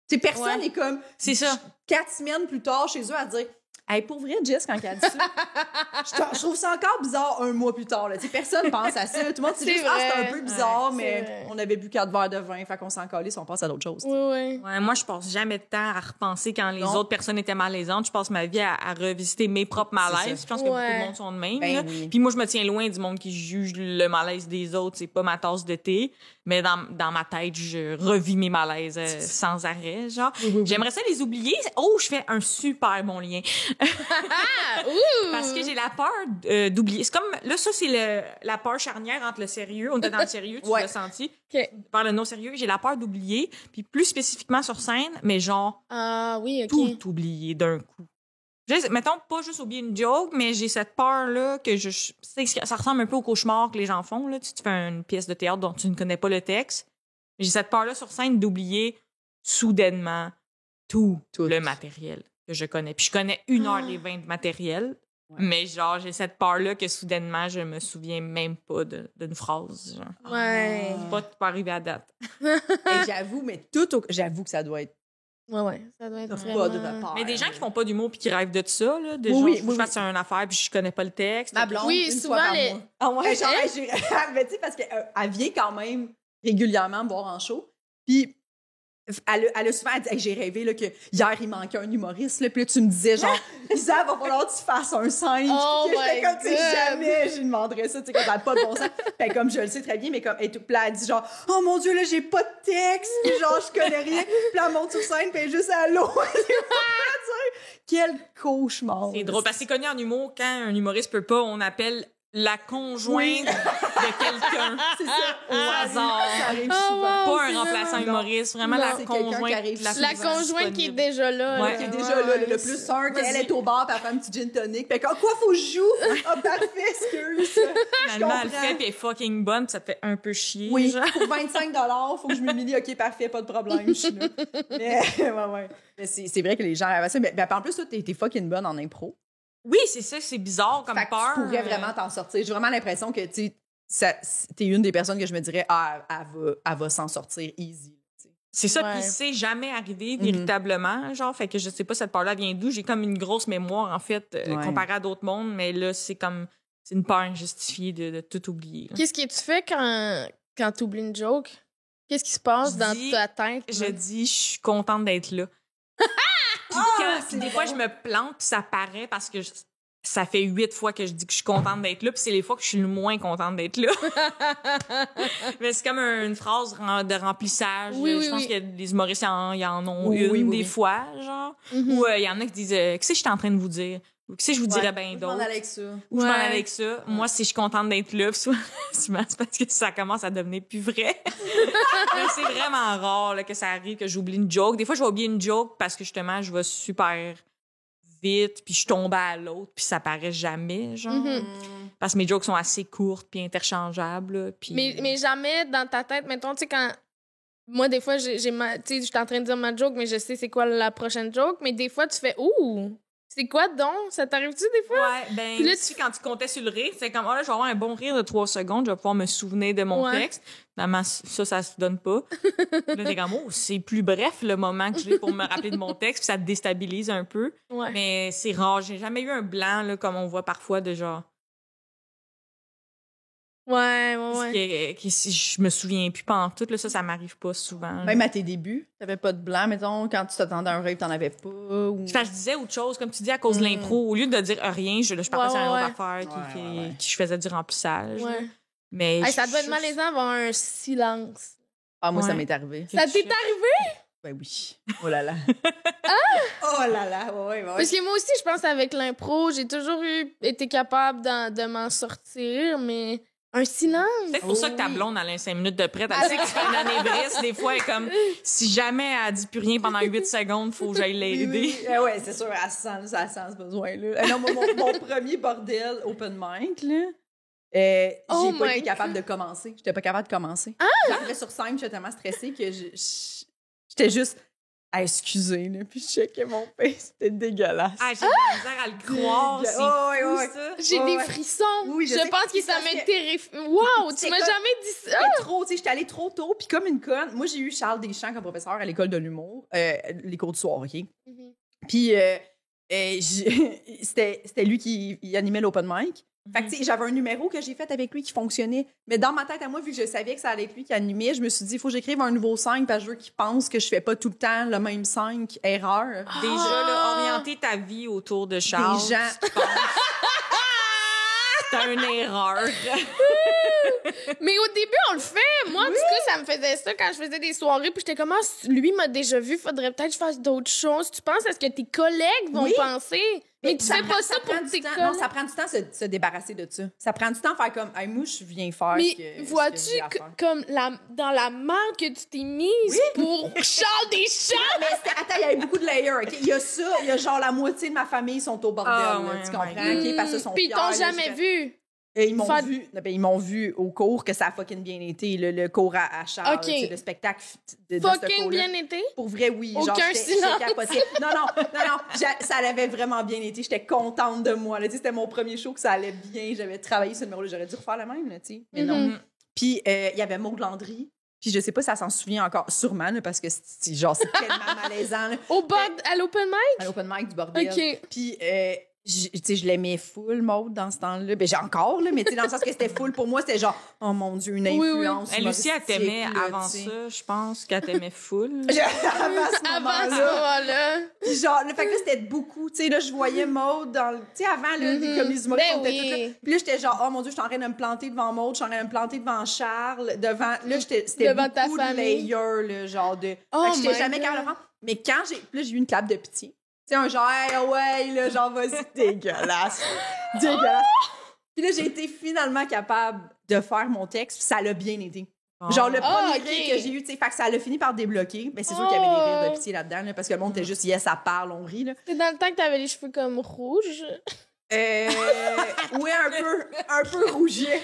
Tu sais, personne n'est comme. C'est ça. 4 semaines plus tard, chez eux, à dire, hey, pour vrai, Jess, quand elle a dit ça, je trouve ça encore bizarre un mois plus tard. Là. Tu sais, personne pense à ça. Tout le monde se dit C'est juste, ah, vrai. c'est un peu bizarre, Ouais, mais c'est vrai. on avait bu 4 verres de vin, fait qu'on s'en calisse, on passe à d'autres choses. tu sais. Oui, oui. Ouais, moi, je passe jamais de temps à repenser quand les Non. autres personnes étaient malaisantes. Je passe ma vie à revisiter mes propres malaises. ça. Je pense que beaucoup Ouais. de monde sont de même. Ben là. oui. Puis moi, je me tiens loin du monde qui juge le malaise des autres. C'est pas ma tasse de thé. Mais dans ma tête, je revis mes malaises sans arrêt. Genre, j'aimerais ça les oublier. Oh, je fais un super bon lien. Ah, ouh! Parce que j'ai la peur d'oublier. C'est comme, là, ça, c'est la peur charnière entre le sérieux. On était dans le sérieux, tu Ouais. l'as senti. OK. Par le non-sérieux, j'ai la peur d'oublier. Puis plus spécifiquement sur scène, mais genre, Ah, oui, OK. tout oublier d'un coup. Mettons, pas juste oublier une joke, mais j'ai cette peur-là que ça ressemble un peu au cauchemar que les gens font, là. Tu fais une pièce de théâtre dont tu ne connais pas le texte. J'ai cette peur-là sur scène d'oublier soudainement tout le matériel que je connais. Puis je connais 1h20 de matériel, Ouais. mais genre, j'ai cette peur-là que soudainement, je me souviens même pas d'une phrase. Genre. Ouais. C'est pas arrivé à date. Hey, j'avoue, mais j'avoue que ça doit être Ouais, ça doit être pas vraiment... de repère. Mais des gens qui font pas d'humour puis qui rêvent de ça, là, des Oui, gens oui, qui oui, fassent une affaire puis je connais pas le texte. Ma blonde, Oui, une souvent, fois par les- mois. Ah ouais? Hey, genre, hey, mais tu sais, parce qu'elle vient quand même régulièrement me voir en show. Puis elle a souvent dit, hey, j'ai rêvé là, que hier, il manquait un humoriste. Là, puis là, tu me disais, genre, Isa, va falloir que tu fasses un singe. Oh Puis que j'étais my comme, tu sais, God. jamais je lui demanderais ça. Tu sais, quand t'as pas de bon sens. Fait comme je le sais très bien, mais comme, elle a dit, genre, oh mon Dieu, là, j'ai pas de texte. Puis genre, je connais rien. Puis là, elle monte sur scène, puis elle est juste à l'eau. Quel cauchemar. C'est drôle parce que c'est connu en humour, quand un humoriste peut pas, on appelle la conjointe de quelqu'un. C'est ça. Au hasard. Ça arrive Oh, souvent. wow. Pas c'est un remplaçant vraiment- humoriste, vraiment Non, la c'est quelqu'un qui conjointe. arrive La souvent conjointe qui est disponible. déjà là. Ouais. là. Qui est déjà là, le plus un qu'elle est au bar, puis elle fait un petit gin tonic. Fait quoi, faut que je joue? Ah, parfait, excuse. Finalement, elle le comprends. fait puis elle est fucking bonne, puis ça te fait un peu chier. Oui, genre. pour 25 faut que je m'humilie. OK, parfait, pas de problème, je suis là. Mais, ouais. Mais c'est vrai que les gens avaient ça. Mais en plus, toi, t'es fucking bonne en impro. Oui, c'est ça, c'est bizarre comme Fait que peur. tu pourrais vraiment t'en sortir. J'ai vraiment l'impression que, tu sais, t'es une des personnes que je me dirais, ah, elle va s'en sortir easy. tu sais. C'est ça, Ouais. puis c'est jamais arrivé véritablement, genre, fait que je sais pas cette peur-là vient d'où. J'ai comme une grosse mémoire, en fait, Ouais. comparée à d'autres mondes, mais là, c'est une peur injustifiée de tout oublier. là. Qu'est-ce que tu fais quand tu oublies une joke? Qu'est-ce qui se passe Je dans dis- ta tête? Je là? dis, je suis contente d'être là. Puis c'est des fois, bon. je me plante, puis ça paraît parce que ça fait 8 fois que je dis que je suis contente d'être là, puis c'est les fois que je suis le moins contente d'être là. Mais c'est comme une phrase de remplissage. Oui, oui, je pense oui. que les humoristes, ils en ont Oui, une oui, des oui. fois, genre. Mhm. Ou il y en a qui disent Qu'est-ce que j'étais en train de vous dire? Ou tu sais, je vous dirais bien Je m'en d'autres. allais avec ça. Ou je m'en Ouais. allais avec ça. Moi, si je suis contente d'être là, souvent, c'est parce que ça commence à devenir plus vrai. Mais c'est vraiment rare là, que ça arrive que j'oublie une joke. Des fois, je vais oublier une joke parce que justement, je vais super vite, puis je tombe à l'autre, puis ça paraît jamais, genre. Mhm. Parce que mes jokes sont assez courtes puis interchangeables. Là, puis... Mais jamais dans ta tête, mettons, tu sais, quand. Moi, des fois, tu sais, je suis en train de dire ma joke, mais je sais c'est quoi la prochaine joke. Mais des fois, tu fais, ouh, c'est quoi donc? Ça t'arrive-tu des fois? Ouais, ben, Puis là, tu sais, quand tu comptais sur le rire, c'est comme, oh là, je vais avoir un bon rire de 3 secondes, je vais pouvoir me souvenir de mon Ouais. texte. Finalement, ça se donne pas. Là, t'es comme, oh, c'est plus bref le moment que j'ai pour me rappeler de mon texte, puis ça te déstabilise un peu. Ouais. Mais c'est rare. J'ai jamais eu un blanc, là, comme on voit parfois, de genre, Ouais. si je me souviens plus pantoute, là, ça m'arrive pas souvent. Même à tes débuts, t'avais pas de blanc, mettons, quand tu t'attendais à un rêve, t'en avais pas. Ou... Enfin, je disais autre chose, comme tu dis, à cause de l'impro. Au lieu de dire rien, je parlais sur une autre affaire Ouais. qui je faisais du remplissage. Ouais. Mais Hey, ça doit être malaisant d'avoir un silence. Ah, moi, ça Ouais. m'est arrivé. Ça t'est arrivé? Ben oui. Oh là là. Oh là là, ouais. Parce que moi aussi, je pense avec l'impro, j'ai toujours été capable de m'en sortir, mais un silence. C'est peut-être pour ça que ta blonde, elle a 5 minutes de prête. Elle sait que tu fais une anévrisse, des fois, elle est comme, si jamais elle dit plus rien pendant 8 secondes, faut que j'aille l'aider. Ouais, c'est sûr, elle sent ce besoin-là. Non, mon premier bordel open mic, là, j'ai Oh pas my été capable de commencer. J'étais pas capable de commencer. J'arrivais sur scène, j'étais tellement stressée que j'étais juste à excuser, là, puis je checkais mon face. C'était dégueulasse. Ah, j'ai de la misère à le croire, c'est Oh, ouais. fou, ça. J'ai Ouais, des ouais. frissons. Oui, je je sais. pense que ça Parce m'est que- terrifié. Wow, tu C'est m'as comme- jamais dit ça. J'étais trop, tu sais, j'étais allée trop tôt, puis comme une conne. Moi, j'ai eu Charles Deschamps comme professeur à l'école de l'humour, les cours du soir, OK? Puis c'était lui qui animait l'open mic. Fait que, tu sais, j'avais un numéro que j'ai fait avec lui qui fonctionnait. Mais dans ma tête à moi, vu que je savais que ça allait être lui qui animait, je me suis dit, il faut que j'écrive un nouveau 5 parce que je veux qu'il pense que je fais pas tout le temps le même 5 erreur. Déjà, là, orienter ta vie autour de Charles. Des gens. tu penses- T'as une erreur. Mais au début, on le fait. Moi, en tout cas, ça me faisait ça quand je faisais des soirées. Puis j'étais comme, ah, lui m'a déjà vu, faudrait peut-être que je fasse d'autres choses. Tu penses à ce que tes collègues vont Oui. penser? Mais tu fais pas ça pour prend tes du temps. collègues. Non, ça prend du temps de se débarrasser de ça. Ça prend du temps de faire comme, hey, moi, je viens faire Mais ce que vois-tu j'ai à faire. comme dans la merde que tu t'es mise pour Charles Deschamps? Mais attends, il y avait beaucoup de layers, OK? Il y a ça, il y a genre la moitié de ma famille sont au bordel, Ah, là, ouais, tu ouais. comprends? OK? Parce que sont Puis ils fiers, t'ont là, jamais vu. Et ils m'ont Faire- vu, ben, ils m'ont vu au cours que ça a fucking bien été, le cours à Charles, OK. tu sais, le spectacle de ce Fucking cours-là. bien été. Pour vrai, oui. Aucun genre, silence. j'étais capotée. Non, ça avait vraiment bien été. J'étais contente de moi. Là, tu sais, c'était mon premier show que ça allait bien. J'avais travaillé ce numéro-là. J'aurais dû refaire le même, là, tu sais. Mais non. Mhm. Puis, il y avait Maud Landry. Puis, je sais pas si ça s'en souvient encore, sûrement, là, parce que c'est genre, c'est tellement malaisant, là, À l'open mic? à l'open mic du bordel. OK. Puis, tu sais, je l'aimais full, Maud, dans ce temps-là. Ben, j'ai encore, là, mais tu sais, dans le sens que c'était full. Pour moi, c'était genre, oh mon Dieu, une Oui, oui. influence. Elle aussi, elle t'aimait humoristique, là, avant tu sais. ça. Je pense qu'elle t'aimait full. Avant ce Avant ce moment-là. moment-là. Puis genre, le fait que là, c'était beaucoup. Tu sais, là, je voyais Maud dans le... Tu sais, avant, là, comme les humoristes, Ben on était oui. toutes là. Puis là, j'étais genre, oh mon Dieu, je suis en train de me planter devant Maud, je suis en train de me planter devant Charles, devant... Là, c'était Devant ta beaucoup de famille. layers, là, genre de... Oh fait que j'étais my jamais God. capable de le prendre. Mais quand j'ai... Là, j'ai eu une clap de pitié. Tu sais, un genre, hey, ouais, là, genre, vas-y, dégueulasse. Dégueulasse. Puis là, j'ai été finalement capable de faire mon texte, puis ça l'a bien été. Genre, le premier ok. rire que j'ai eu, tu sais, fait que ça l'a fini par débloquer. Mais c'est sûr qu'il y avait des rires de pitié là-dedans, là, parce que le monde était juste, yes, ça parle, on rit, là. C'est dans le temps que t'avais les cheveux comme rouges. Oui, un peu rouget.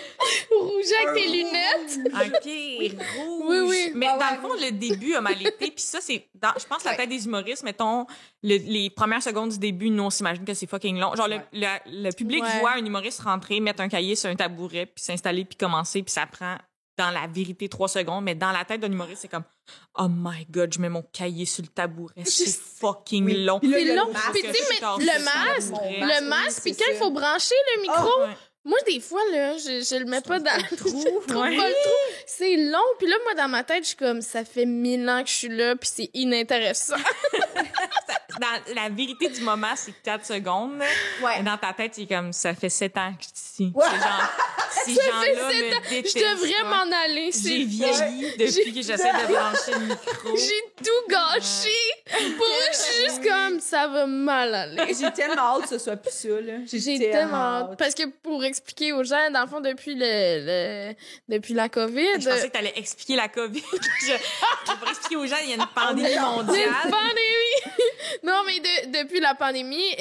Rouges avec tes lunettes. OK, rouge. Oui, oui. Mais Ah, dans ouais. le fond, le début a mal été. Puis ça, c'est, je pense, la tête des humoristes, mettons, les premières secondes du début, nous, on s'imagine que c'est fucking long. Genre, le public Ouais. voit un humoriste rentrer, mettre un cahier sur un tabouret, puis s'installer, puis commencer, puis ça prend, dans la vérité, 3 secondes. Mais dans la tête d'un humoriste, c'est comme, oh my God, je mets mon cahier sur le tabouret. C'est fucking Oui. long. Puis là, C'est il y a long. le masque. Puis tu sais, mais Parce que le je masque, tasse le mon le masque, puis c'est quand il ça. faut brancher le micro, Ah, ouais. moi, des fois, là, je le mets pas dans le trou. Je trouve Ouais. pas le trou. C'est long. Puis là, moi, dans ma tête, je suis comme, ça fait 1000 ans que je suis là, puis c'est inintéressant. Dans la vérité du moment, c'est 4 secondes. Ouais. Et dans ta tête, c'est comme, ça fait 7 ans que je suis ici. Ouais. Ces gens-là me détestent. Je devrais ouais. m'en aller. J'ai C'est vieilli depuis que j'essaie de brancher le micro. J'ai tout gâché. Pour eux, je suis juste comme, ça ça va mal aller. J'ai tellement hâte que ce soit plus ça, là. J'ai tellement hâte. Parce que pour expliquer aux gens, dans le fond, depuis la COVID... Je pensais que t'allais expliquer la COVID. Pour expliquer aux gens, il y a une pandémie mondiale. Une pandémie! Non, mais depuis la pandémie,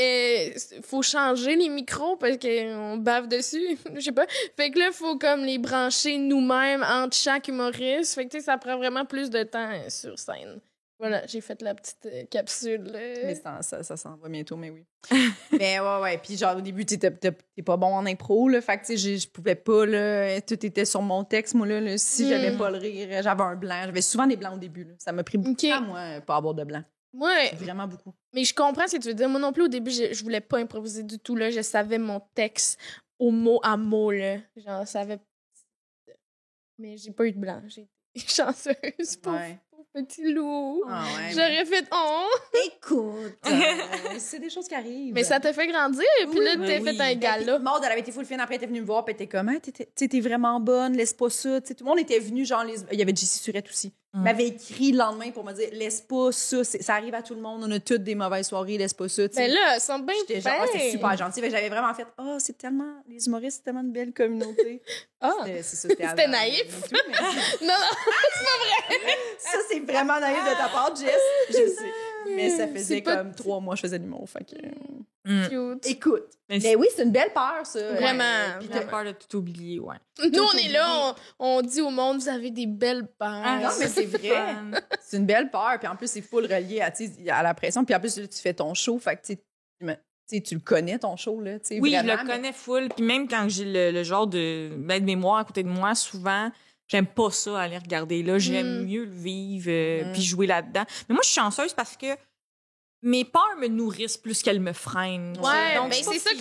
faut changer les micros parce qu'on bave dessus. Je sais pas. Fait que là, faut comme les brancher nous-mêmes entre chaque humoriste. Fait que, tu sais, ça prend vraiment plus de temps sur scène. Voilà, j'ai fait la petite capsule. Mais ça s'en va bientôt, mais oui. Mais ouais. Puis genre, au début, t'es pas bon en impro, là. Fait que, tu sais, je pouvais pas, là. Tout était sur mon texte, moi, là. Si j'avais pas le rire, j'avais un blanc. J'avais souvent des blancs au début, là. Ça m'a pris beaucoup de temps, moi, pas avoir de blanc. Ouais. Vraiment beaucoup. Mais je comprends ce que tu veux dire. Moi non plus, au début, je voulais pas improviser du tout, là. Je savais mon texte au mot à mot, là. Genre, je savais... Mais j'ai pas eu de blanc. J'ai été chanceuse pour... Ouais. Petit loup. Ah ouais, J'aurais fait Écoute, c'est des choses qui arrivent. Mais ça t'a fait grandir, puis là, t'as fait un gala. Maud, elle avait été full fine, après, elle était venue me voir, puis elle était comme, t'es vraiment bonne, laisse pas ça. T'sais, tout le monde était venu, genre, il y avait Jessie Surette aussi. Elle m'avait écrit le lendemain pour me dire, laisse pas ça, ça arrive à tout le monde, on a toutes des mauvaises soirées, laisse pas ça. Mais là, elles sont bien j'étais genre, c'est super gentil. J'avais vraiment fait, c'est tellement, les humoristes, c'est tellement une belle communauté. C'était naïf. Tout, mais... non, c'est pas vrai. Ça, c'est vraiment naïf de ta part, Jess. Je sais. Mais ça faisait comme 3 mois que je faisais de l'humour. Fait que... Cute. Écoute. Mais oui, c'est une belle peur, ça. Vraiment. Puis t'as peur de tout oublier, ouais. Nous, on est là, on dit au monde, vous avez des belles peurs. Non, mais c'est vrai. C'est une belle peur. Puis en plus, c'est full relié à la pression. Puis en plus, là, tu fais ton show. Fait que tu le connais, ton show, là. Oui, vraiment, je le connais full. Puis même quand j'ai le genre de mémoire à côté de moi, souvent, j'aime pas ça, aller regarder là. J'aime mieux le vivre puis jouer là-dedans. Mais moi, je suis chanceuse parce que mes peurs me nourrissent plus qu'elles me freinent. Ouais, donc ben c'est ça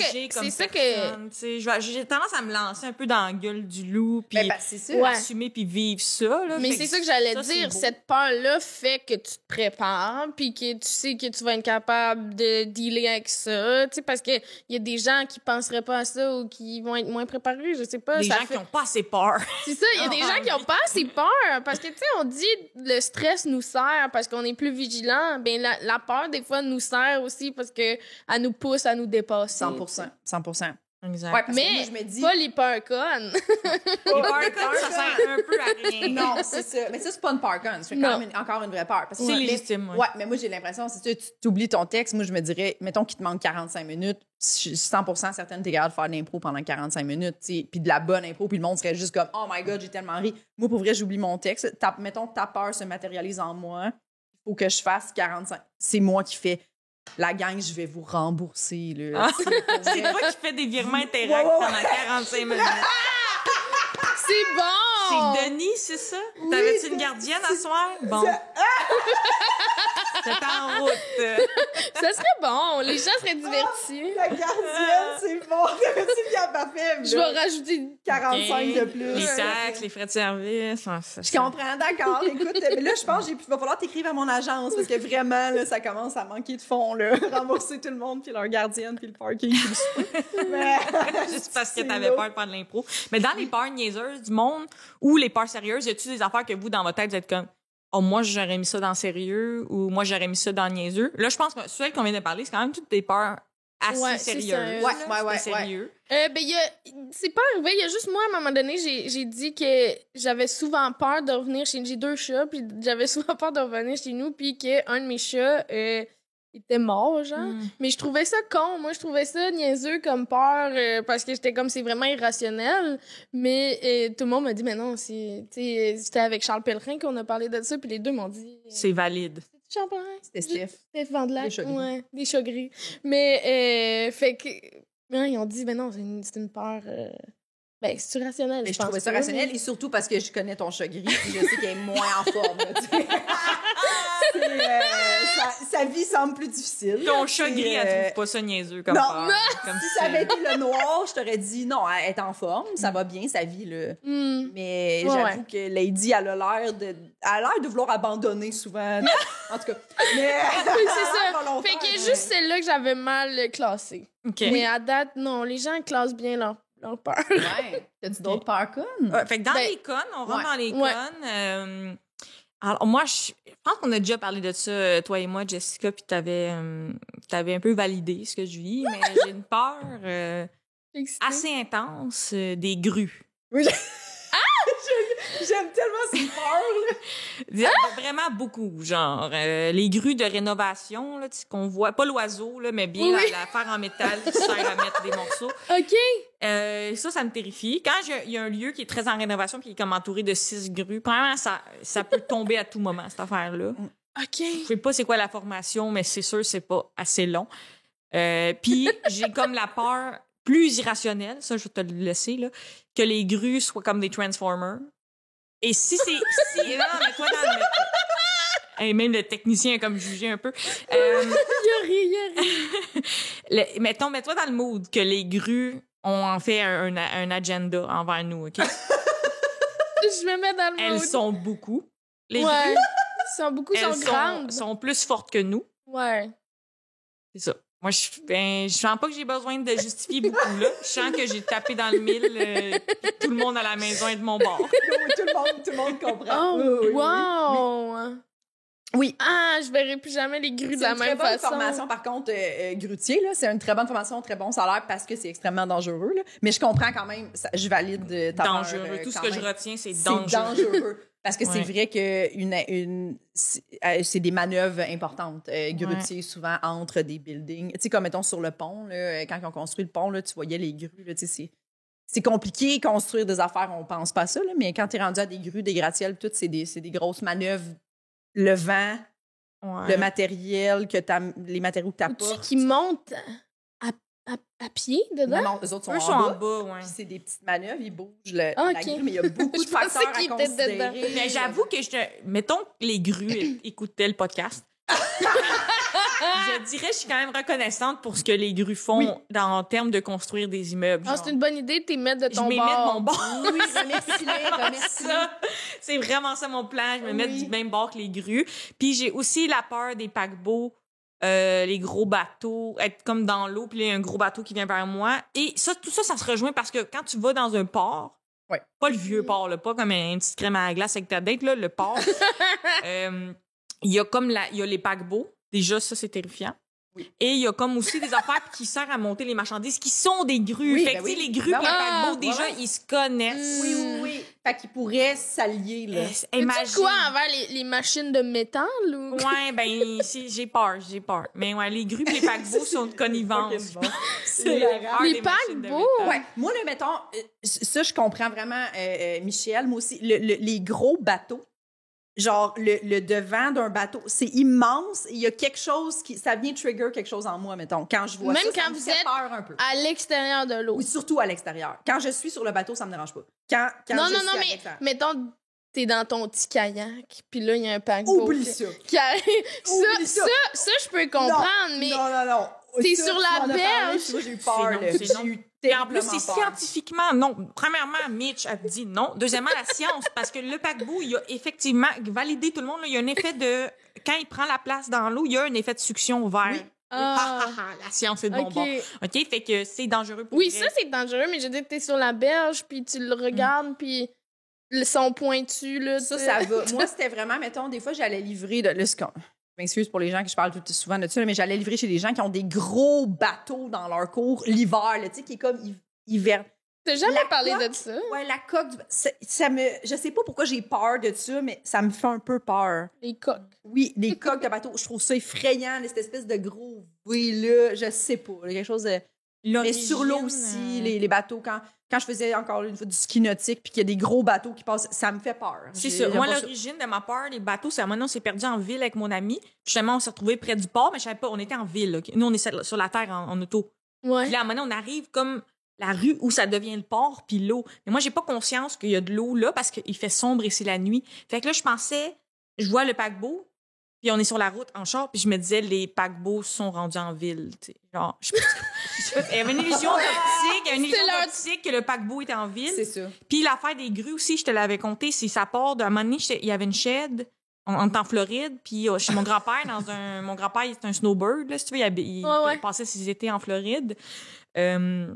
que j'ai tendance à me lancer un peu dans la gueule du loup puis c'est ça. assumer puis vivre ça là. Mais c'est ça que j'allais dire, cette peur-là fait que tu te prépares puis que tu sais que tu vas être capable de dealer avec ça, tu sais, parce que il y a des gens qui penseraient pas à ça ou qui vont être moins préparés, je sais pas. Des gens qui ont pas assez peur. C'est ça, il y a des gens qui ont pas assez peur parce que tu sais, on dit le stress nous sert parce qu'on est plus vigilant, ben la peur des fois nous sert aussi parce que elle nous pousse à nous dépasser. 100%. Exact. Ouais, parce que mais moi, je me dis... pas les peurs connes. Les peurs connes, ça sert un peu à rien. Non, c'est ça. Mais ça, c'est pas une peur conne. C'est quand même encore une vraie peur. Parce que c'est légitime. Ouais, mais moi, j'ai l'impression, si tu oublies ton texte, moi, je me dirais, mettons qu'il te manque 45 minutes, je suis 100% certaine que t'es capable de faire de l'impro pendant 45 minutes, puis de la bonne impro, puis le monde serait juste comme, oh my God, j'ai tellement ri. Moi, pour vrai, j'oublie mon texte. Mettons que ta peur se matérialise en moi. Il faut que je fasse 45. C'est moi qui fais la gang, je vais vous rembourser. Là, c'est toi qui fais des virements Interact pendant 45 minutes. C'est bon! C'est Denis, c'est ça? Oui, t'avais-tu une gardienne à soir? Bon. C'est en route. Ça serait bon. Les gens seraient divertis. La gardienne, c'est bon. T'avais-tu bien parfait? Je vais rajouter 45 de plus. Les taxes, les frais de service. Je comprends, d'accord. Écoute, mais là, je pense qu'il va falloir t'écrire à mon agence parce que vraiment, là, ça commence à manquer de fonds. Là. Rembourser tout le monde, puis leur gardienne, puis le parking. Mais... Juste parce que t'avais peur de faire de l'impro. Mais dans les peurs niaiseuses du monde ou les peurs sérieuses, y a-tu des affaires que vous, dans votre tête, vous êtes comme « Oh, moi, j'aurais mis ça dans sérieux » ou « Moi, j'aurais mis ça dans niaiseux ». Là, je pense que celles qu'on vient de parler, c'est quand même toutes des peurs assez sérieuses. Ouais. Sérieux. Ben, c'est pas arrivé. Il y a juste moi, à un moment donné, j'ai dit que j'avais souvent peur de revenir chez nous. J'ai 2 chats, puis j'avais souvent peur de revenir chez nous, puis qu'un de mes chats était mort, genre. Mais je trouvais ça con. Moi, je trouvais ça niaiseux comme peur, parce que j'étais comme, c'est vraiment irrationnel. Mais tout le monde m'a dit, mais non, c'était avec Charles Pellerin qu'on a parlé de ça, puis les deux m'ont dit... C'est valide. Charles Pellerin? C'était Steph. Steph Vandelac. Des chats gris. Ouais, des chats gris. Mais, fait que... ils ont dit, mais non, c'est une peur... Ben, c'est rationnel. Mais je trouvais ça rationnel, et surtout parce que je connais ton chat gris, et je sais qu'elle est moins en forme. Sa vie semble plus difficile. Ton chat gris, elle trouve pas ça niaiseux comme peur. Comme si ça avait été le noir, je t'aurais dit non, elle est en forme, ça va bien sa vie là. Mais j'avoue que Lady, elle a l'air de vouloir abandonner souvent. En tout cas. Mais c'est ça. Fait que juste celle-là que j'avais mal classée. Okay. Mais à date, non, les gens classent bien leur peur. Ouais. T'as-tu d'autres peurs connes? Fait que dans les connes, on rentre dans les connes. Alors, moi, je pense qu'on a déjà parlé de ça, toi et moi, Jessica, puis t'avais un peu validé ce que je vis, mais j'ai une peur assez intense des grues. Oui, j'aime tellement cette peur, là. Vraiment beaucoup, genre. Les grues de rénovation, là, qu'on voit, pas l'oiseau, là, mais bien la faire en métal qui sert à mettre des morceaux. OK. Ça me terrifie. Quand il y a un lieu qui est très en rénovation puis qui est comme entouré de 6 grues, premièrement, ça peut tomber à tout moment, cette affaire-là. OK. Je sais pas c'est quoi la formation, mais c'est sûr c'est pas assez long. Puis j'ai comme la peur plus irrationnelle, ça je vais te le laisser, là, que les grues soient comme des Transformers. Et si c'est... non, mais toi dans le... Et même le technicien a comme jugé un peu. Il a ri. Mettons, mets-toi dans le mood que les grues ont en fait un agenda envers nous, OK? Je me mets dans le mood. Elles sont beaucoup. Les ouais. grues, Elles sont grandes. sont plus fortes que nous. Ouais. C'est ça. Moi, je sens pas que j'ai besoin de justifier beaucoup, là. Je sens que j'ai tapé dans le mille, puis tout le monde à la maison est de mon bord. Tout le monde comprend. Oh, Oui, wow! Oui. Ah, je verrai plus jamais les grues de la même façon. C'est une très bonne formation, par contre, grutier, là. C'est une très bonne formation, très bon salaire parce que c'est extrêmement dangereux, là. Mais je comprends quand même, je valide ta dangereux. peur, Tout ce quand que même. je retiens, c'est C'est dangereux. dangereux. Parce que c'est vrai que c'est des manœuvres importantes. Grutier, souvent, entre des buildings. Tu sais, comme, mettons, sur le pont, là, quand ils ont construit le pont, là, tu voyais les grues, là, tu sais, c'est compliqué construire des affaires, on pense pas à ça, là, mais quand t'es rendu à des grues, des gratte-ciels, tout, c'est des grosses manœuvres. Le vent, le matériel, les matériaux que t'apportes. Qui montent à pied dedans? Non, eux autres Eux sont en bas. ouais. Puis c'est des petites manœuvres, ils bougent la OK. grue, mais il y a beaucoup de facteurs à qu'ils étaient considérer. dedans. Mais j'avoue que mettons que les grues écoutaient le podcast. Je dirais, je suis quand même reconnaissante pour ce que les grues font en termes de construire des immeubles. Ah, c'est une bonne idée de t'y mettre de Je ton m'y bord. mets de mon bord. Oui, remercie. C'est vraiment ça mon plan. Je me mets Oui. du même bord que les grues. Puis j'ai aussi la peur des paquebots, les gros bateaux, être comme dans l'eau, puis là, il y a un gros bateau qui vient vers moi. Et ça, tout ça, ça se rejoint parce que quand tu vas dans un port, pas le vieux port, là, pas comme une petite crème à la glace avec ta date, là, le port, il y a comme il y a les paquebots. Déjà, ça, c'est terrifiant. Oui. Et il y a comme aussi des affaires qui servent à monter les marchandises qui sont des grues. Oui, fait que, les grues et les paquebots, déjà, ils se connaissent. Oui. Fait qu'ils pourraient s'allier, là. Imagine. Quoi envers les machines de métal ou? Ouais, ben, j'ai peur. Mais ouais, les grues et les paquebots sont de connivence. Les paquebots? Ouais. Moi, là, mettons, ça, je comprends vraiment, Michel, moi aussi, les gros bateaux. Genre, le devant d'un bateau, c'est immense. Il y a quelque chose ça vient trigger quelque chose en moi, mettons. Quand je vois même ça, quand ça me vous fait êtes peur un peu. À l'extérieur de l'eau. Oui, surtout à l'extérieur. Quand je suis sur le bateau, ça me dérange pas. Quand non, mais mettons, t'es dans ton petit kayak, puis là, il y a un paquebot. Oublie ça. Qui arrive. Ça, je peux comprendre, mais... Non. T'es sur la berge. Moi, j'ai eu peur, là. J'ai eu et en plus, c'est scientifiquement non. Premièrement, Mitch a dit non. Deuxièmement, la science, parce que le paquebot, il a effectivement validé tout le monde. Là, il y a un effet de... Quand il prend la place dans l'eau, il y a un effet de succion vert. Oui. La science est de bon bord. OK, fait que c'est dangereux pour Oui, ça, c'est dangereux, mais je dis que t'es sur la berge, puis tu le regardes, puis son pointu, là. Ça va. Moi, c'était vraiment, mettons, des fois, j'allais livrer... Je m'excuse pour les gens que je parle tout souvent de ça, mais j'allais livrer chez des gens qui ont des gros bateaux dans leur cours l'hiver, tu sais, qui est comme hiver. T'as jamais parlé de ça? Ouais, la coque, je sais pas pourquoi j'ai peur de ça, mais ça me fait un peu peur. Les coques. Oui, les coques de bateaux. Je trouve ça effrayant, cette espèce de gros V-là, je sais pas. Il y a quelque chose de... Mais sur l'eau aussi, les bateaux, quand je faisais encore une fois du ski nautique puis qu'il y a des gros bateaux qui passent, ça me fait peur. C'est ça. Moi, l'origine de ma peur, les bateaux, c'est maintenant on s'est perdu en ville avec mon ami. Justement, on s'est retrouvés près du port, mais je savais pas, on était en ville. Là. Nous, on est sur la terre en auto. Ouais. Puis là, maintenant, on arrive comme la rue où ça devient le port puis l'eau. Mais moi, j'ai pas conscience qu'il y a de l'eau là parce qu'il fait sombre et c'est la nuit. Fait que là, je vois le paquebot. Puis on est sur la route en char, puis je me disais, les paquebots sont rendus en ville. T'sais. Genre, il y avait une illusion optique, que le paquebot était en ville. C'est ça. Puis l'affaire des grues aussi, je te l'avais conté, c'est ça part d'un moment donné, il y avait une shed, on était en Floride, puis chez mon grand-père, mon grand-père, il était un snowbird, là, si tu veux, il passait ses étés en Floride. Et à un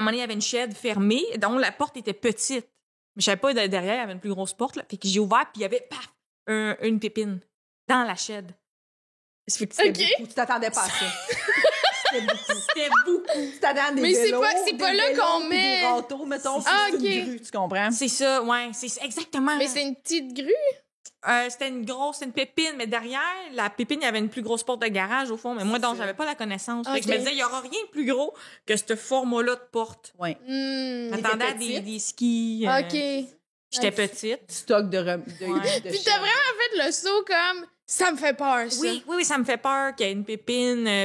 moment donné, il y avait une shed fermée, dont la porte était petite. Mais je savais pas, derrière, il y avait une plus grosse porte, là. Fait que j'ai ouvert, puis il y avait, paf! une pépine dans la shed. Ça fait que c'était Ok. beaucoup. Tu t'attendais pas à ça. C'était beaucoup. C'était beaucoup. Tu t'attendais à des Mais c'est vélos, pas des là vélos, qu'on puis met- des râteaux, mettons. Ah, c'est ok. une grue, tu comprends? C'est ça, ouais. C'est exactement. Mais c'est une petite grue? C'était une pépine, mais derrière la pépine, il y avait une plus grosse porte de garage au fond. Mais moi, C'est donc, ça. j'avais pas la connaissance. Fait que je Ok. me disais, il y aura rien de plus gros que ce format-là de porte. Oui. J'attendais à petite. des skis. OK. J'étais Ok. petite. Stock de Ouais. Puis t'as vraiment fait le saut comme... Ça me fait peur, ça. Oui, ça me fait peur qu'il y ait une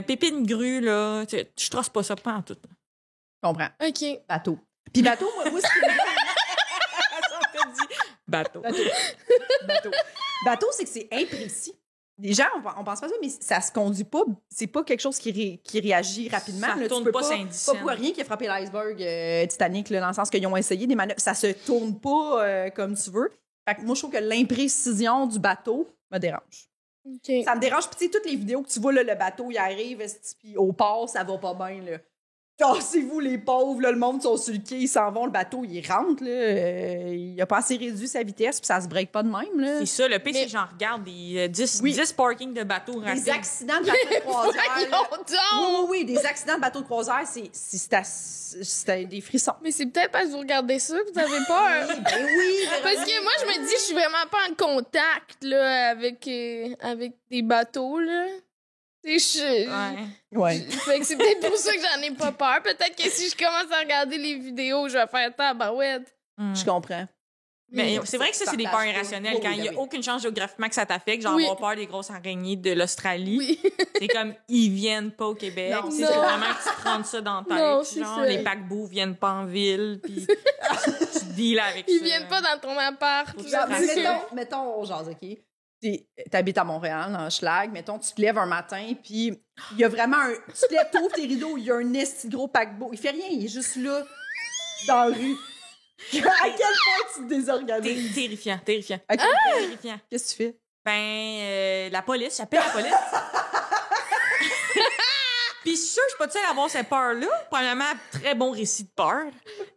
pépine grue, là. Je trosse pas ça, pas en tout. Je comprends. OK. Bateau. Puis bateau, moi ce qui me Bateau. Bateau, c'est que c'est imprécis. Les gens, on pense pas ça, mais ça se conduit pas. C'est pas quelque chose qui réagit rapidement. Ça là. tourne Tu peux pas, c'est pas indicent. pour rien qui a frappé l'iceberg Titanic, là, dans le sens qu'ils ont essayé des manœuvres. Ça se tourne pas comme tu veux. Fait que moi, je trouve que l'imprécision du bateau me dérange. OK. Ça me dérange. Puis tu sais, toutes les vidéos que tu vois, là, le bateau, il arrive, esti, puis au port, ça va pas bien, là. Cassez-vous les pauvres, là, le monde sont sur le quai, ils s'en vont, le bateau, il rentre, là. Il a pas assez réduit sa vitesse, puis ça se break pas de même, là. C'est ça, le pire, Mais- c'est que j'en regarde des 10 Oui. parkings de bateaux rapides. Des accidents de bateau de croisière. là. Voyons donc! Oui, des accidents de bateau de croisière, c'est des frissons. Mais c'est peut-être parce que vous regardez ça que vous avez peur. Ben oui, Parce que moi, je me dis, je suis vraiment pas en contact là, avec des bateaux, là. Tu sais, Ouais. Ouais. Fait que c'est peut-être pour ça que j'en ai pas peur. Peut-être que si je commence à regarder les vidéos, je vais faire tabarouette. Je comprends. Mais c'est vrai que ça, c'est des peurs Partage pas. irrationnelles. Oui, Quand oui, il n'y a oui. aucune chance géographiquement que ça t'affecte, genre Oui. avoir peur des grosses araignées de l'Australie, Oui. c'est comme, ils viennent pas au Québec. Non, C'est non. vraiment que tu prends ça dans ta Non, tête. c'est Genre, ça. les paquebots viennent pas en ville, puis tu deals avec Ils ça. viennent pas dans ton appart. Faut que là. Genre, tu mais fasses mettons, on jase, OK? T'habites à Montréal, dans Schlag, mettons, tu te lèves un matin, puis il y a vraiment un... Tu te lèves, t'ouvres tes rideaux, il y a un esti de gros paquebot. Il fait rien, il est juste là, dans la rue. À quel point tu te désorganises? Terrifiant. À quel point? Terrifiant. Qu'est-ce que tu fais? Ben, la police, j'appelle la police. Puis je suis sûre que je suis pas toute seule à avoir cette peur-là. Premièrement, très bon récit de peur.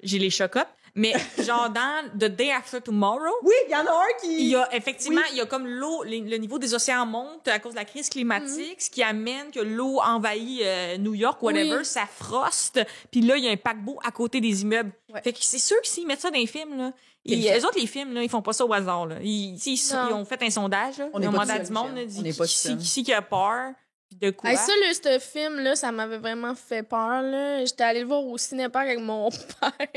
J'ai les chocottes. Mais genre dans The Day After Tomorrow, Oui, il y en a un qui... il y a effectivement, Oui. il y a comme l'eau, le niveau des océans monte à cause de la crise climatique, ce qui amène que l'eau envahit New York, whatever, Oui. ça froste. Puis là, il y a un paquebot à côté des immeubles. Ouais. Fait que c'est sûr que s'ils mettent ça dans les films, là, Terrifiant. eux autres, les films, là, ils font pas ça au hasard. Là. Ils ont fait un sondage, là, On ils n'est ont pas demandé à tout du seul, monde, Michel. dit On n'est pas tout seul. qui a peur, puis de quoi. Hey, ça, là, ce film-là, ça m'avait vraiment fait peur. Là. J'étais allée le voir au cinéparc avec mon père.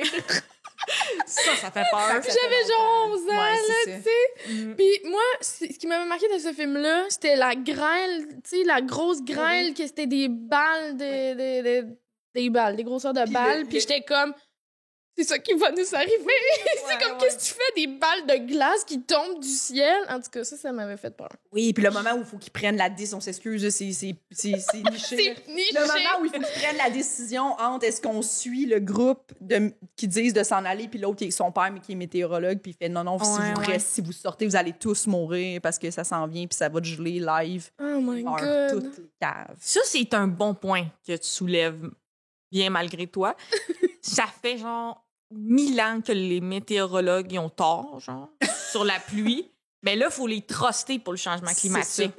Ça fait peur. Ça fait J'avais longtemps. genre 11 ans, Ouais, là, c'est tu ça. sais. Mm. Puis moi, ce qui m'avait marqué dans ce film-là, c'était la grêle, tu sais, la grosse grêle, que c'était des balles des balles, des grosseurs de Puis balles. le- Puis j'étais comme, c'est ça qui va nous arriver. C'est comme, qu'est-ce que tu fais, des balles de glace qui tombent du ciel? En tout cas, ça m'avait fait peur. Oui, puis le moment où il faut qu'ils prennent la décision, on s'excuse, là, c'est niché. là. C'est niché. Le moment où il faut qu'ils prennent la décision entre est-ce qu'on suit le groupe qui disent de s'en aller, puis l'autre qui est son père, mais qui est météorologue, puis il fait non, si Ouais, vous ouais. restez, si vous sortez, vous allez tous mourir parce que ça s'en vient, puis ça va te geler live. Oh my Meurt God. toutes les caves. Ça, c'est un bon point que tu soulèves, bien malgré toi. Ça fait genre 1000 ans que les météorologues ils ont tort, genre, sur la pluie. Mais là, il faut les truster pour le changement C'est climatique.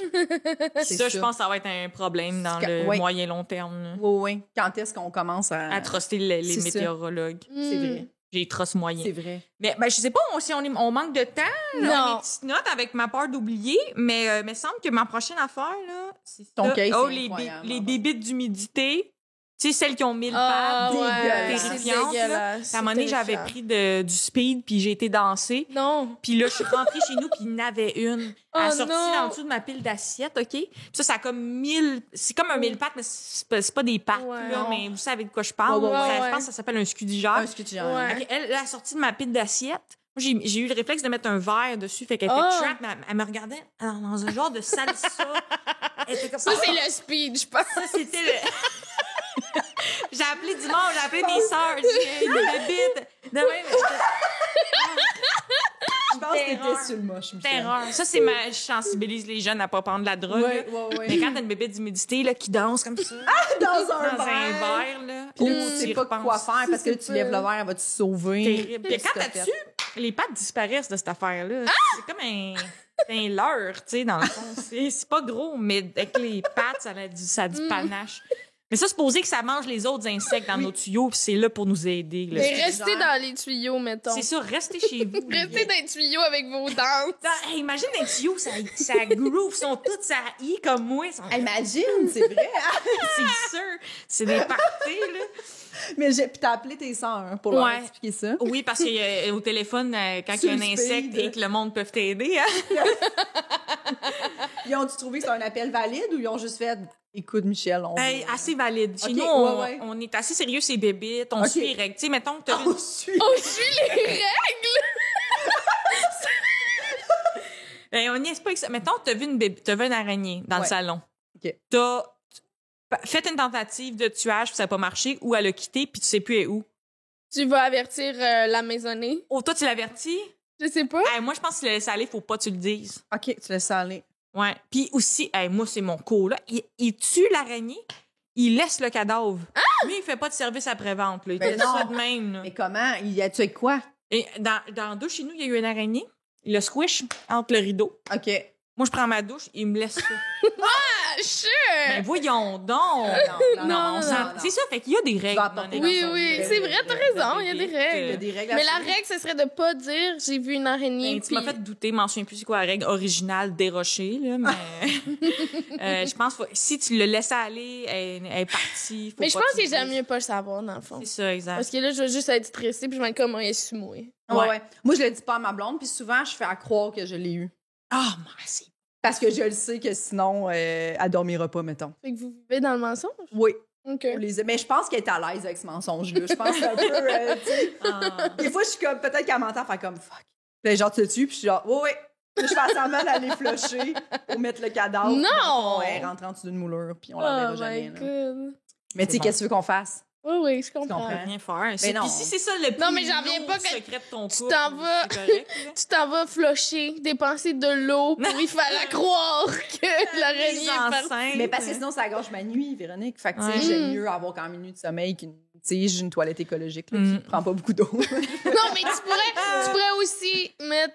C'est Ça, je ça. pense que ça va être un problème dans C'est le oui. moyen-long terme. Là, Oui, oui. Quand est-ce qu'on commence à... à truster les c'est ça. météorologues. C'est vrai. J'ai trust moyen. C'est vrai. Mais ben, je sais pas si on manque de temps. Là, on a Non. des petites notes avec ma peur d'oublier, mais il me semble que ma prochaine affaire, là, c'est Ton ça. case, Oh, c'est les incroyable. bébites d'humidité. Tu sais, celles qui ont 1000 Ah, pattes. ouais, dégueulasse. c'est terrifiante, là. dégueulasse. À un moment donné, c'est j'avais terrifiant. pris du speed, puis j'ai été danser. Non. Puis là, je suis rentrée chez nous, puis il y en avait une. Elle Oh a sorti non. en dessous de ma pile d'assiettes, OK? Puis ça a comme 1000... C'est comme un 1000 pattes, mais c'est pas des pattes, Ouais. là, Non. mais vous savez de quoi je parle. Ouais, ouais, Ça, ouais. Je pense que ça s'appelle un scudigère. Un scudigère. Ouais. Ok, elle a sorti de ma pile d'assiettes. Moi, j'ai eu le réflexe de mettre un verre dessus, fait qu'elle Oh. était trap, mais elle me regardait dans un genre de salsa. Elle était comme Ça, c'est le speed, je pense. Ça, c'était le... J'ai appelé du monde, j'ai appelé mes sœurs, j'ai dit, une bébite. De même, Je pense que Terreur. t'étais sur le moche, Michel. terreur. Ça, c'est je sensibilise les jeunes à pas prendre de la drogue. Ouais, là. ouais, ouais. Mais quand t'as une bébite d'humidité là, qui danse comme ça, Dans dans un un verre, là, Puis là, oh, tu sais y pas repenses. quoi faire parce que là, tu C'est lèves le pas- verre, elle va te sauver. Terrible. Puis Qu'est-ce quand que t'as t'as fait? dessus, les pattes disparaissent de cette affaire-là. C'est comme un... un leurre, tu sais, dans le fond. C'est pas gros, mais avec les pattes, ça a du panache. Mais ça, supposé que ça mange les autres insectes dans nos tuyaux, puis c'est là pour nous aider. Là. Mais restez dans les tuyaux, mettons. C'est ça, restez chez vous. Restez dans les tuyaux avec vos dents. Hey, imagine un tuyau, ça groove, sont toutes ça i comme moi. Imagine, c'est vrai. C'est sûr. C'est des parties, là. Mais puis t'as appelé tes sœurs pour leur expliquer ça. Oui, parce qu'au téléphone, quand il y a un insecte et que le monde peut t'aider, hein. Ils ont dû trouver que c'est un appel valide ou ils ont juste fait « Écoute, Michel, on assez valide. Chez nous, on est assez sérieux, c'est bébites, on suit les règles. Tu sais, mettons que t'as On suit les règles! On n'y est pas que ça. Mettons que t'as vu une araignée dans le salon. OK. T'as fait une tentative de tuage puis ça n'a pas marché ou elle a quitté puis tu sais plus elle est où. Tu vas avertir la maisonnée? Oh, toi, tu l'avertis? Je sais pas. Moi, je pense que tu le laisses aller, faut pas que tu le dises. OK, tu laisses ça aller. Ouais. Puis aussi, moi, c'est mon co, là. Il tue l'araignée, il laisse le cadavre. Lui, il fait pas de service après-vente, là. Il fait ça de même, là. Mais comment? Il a tué quoi? Et dans la douche, chez nous, il y a eu une araignée. Il le squish entre le rideau. OK. Moi, je prends ma douche, il me laisse ça. Ah, sure! Ben, voyons donc! Non. C'est ça, fait qu'il y a des règles. Oui, c'est vrai, t'as raison, il y a des règles. Il y a des règles. Mais la règle, ce serait de pas dire j'ai vu une araignée. Ben, tu m'as fait douter, je m'en souviens plus c'est quoi la règle originale dérochée, là, mais je pense que si tu le laisses aller, elle est partie. Mais je pense que j'aime mieux pas le savoir, dans le fond. C'est ça, exact. Parce que là, je vais juste être stressée puis je vais être comme, elle est sous moi. Ouais. Moi, je le dis pas à ma blonde, puis souvent, je fais à croire que je l'ai eu. Ah, merci. Parce que je le sais que sinon, elle dormira pas, mettons. Fait que vous vivez dans le mensonge? Oui. OK. Mais je pense qu'elle est à l'aise avec ce mensonge-là. Je pense que c'est un peu, tu sais. Des fois, je suis comme, peut-être qu'elle m'entend faire comme fuck. Puis genre, tu te tues, puis je suis genre, oui. Puis je fais semblant d'aller flusher pour mettre le cadavre. Non! Elle rentre en dessous d'une moulure, puis on la verra Oh jamais. my Là. God. Mais tu sais, qu'est-ce que tu veux qu'on fasse? Oui, je comprends. comprends. Rien faire. Mais non. Puis si c'est ça le plus Non, mais j'en viens lourd pas que secret de ton tu couple, t'en vas- c'est correct, là. Tu t'en vas flusher, dépenser de l'eau pour y faire croire que l'araignée Mise est en partie. scène. Mais parce que sinon, ça gâche ma nuit, Véronique. Fait que, tu sais, j'aime mieux avoir quand même une nuit de sommeil qu'une. Tu sais, j'ai une toilette écologique là, qui prend pas beaucoup d'eau. Non, mais tu pourrais aussi mettre,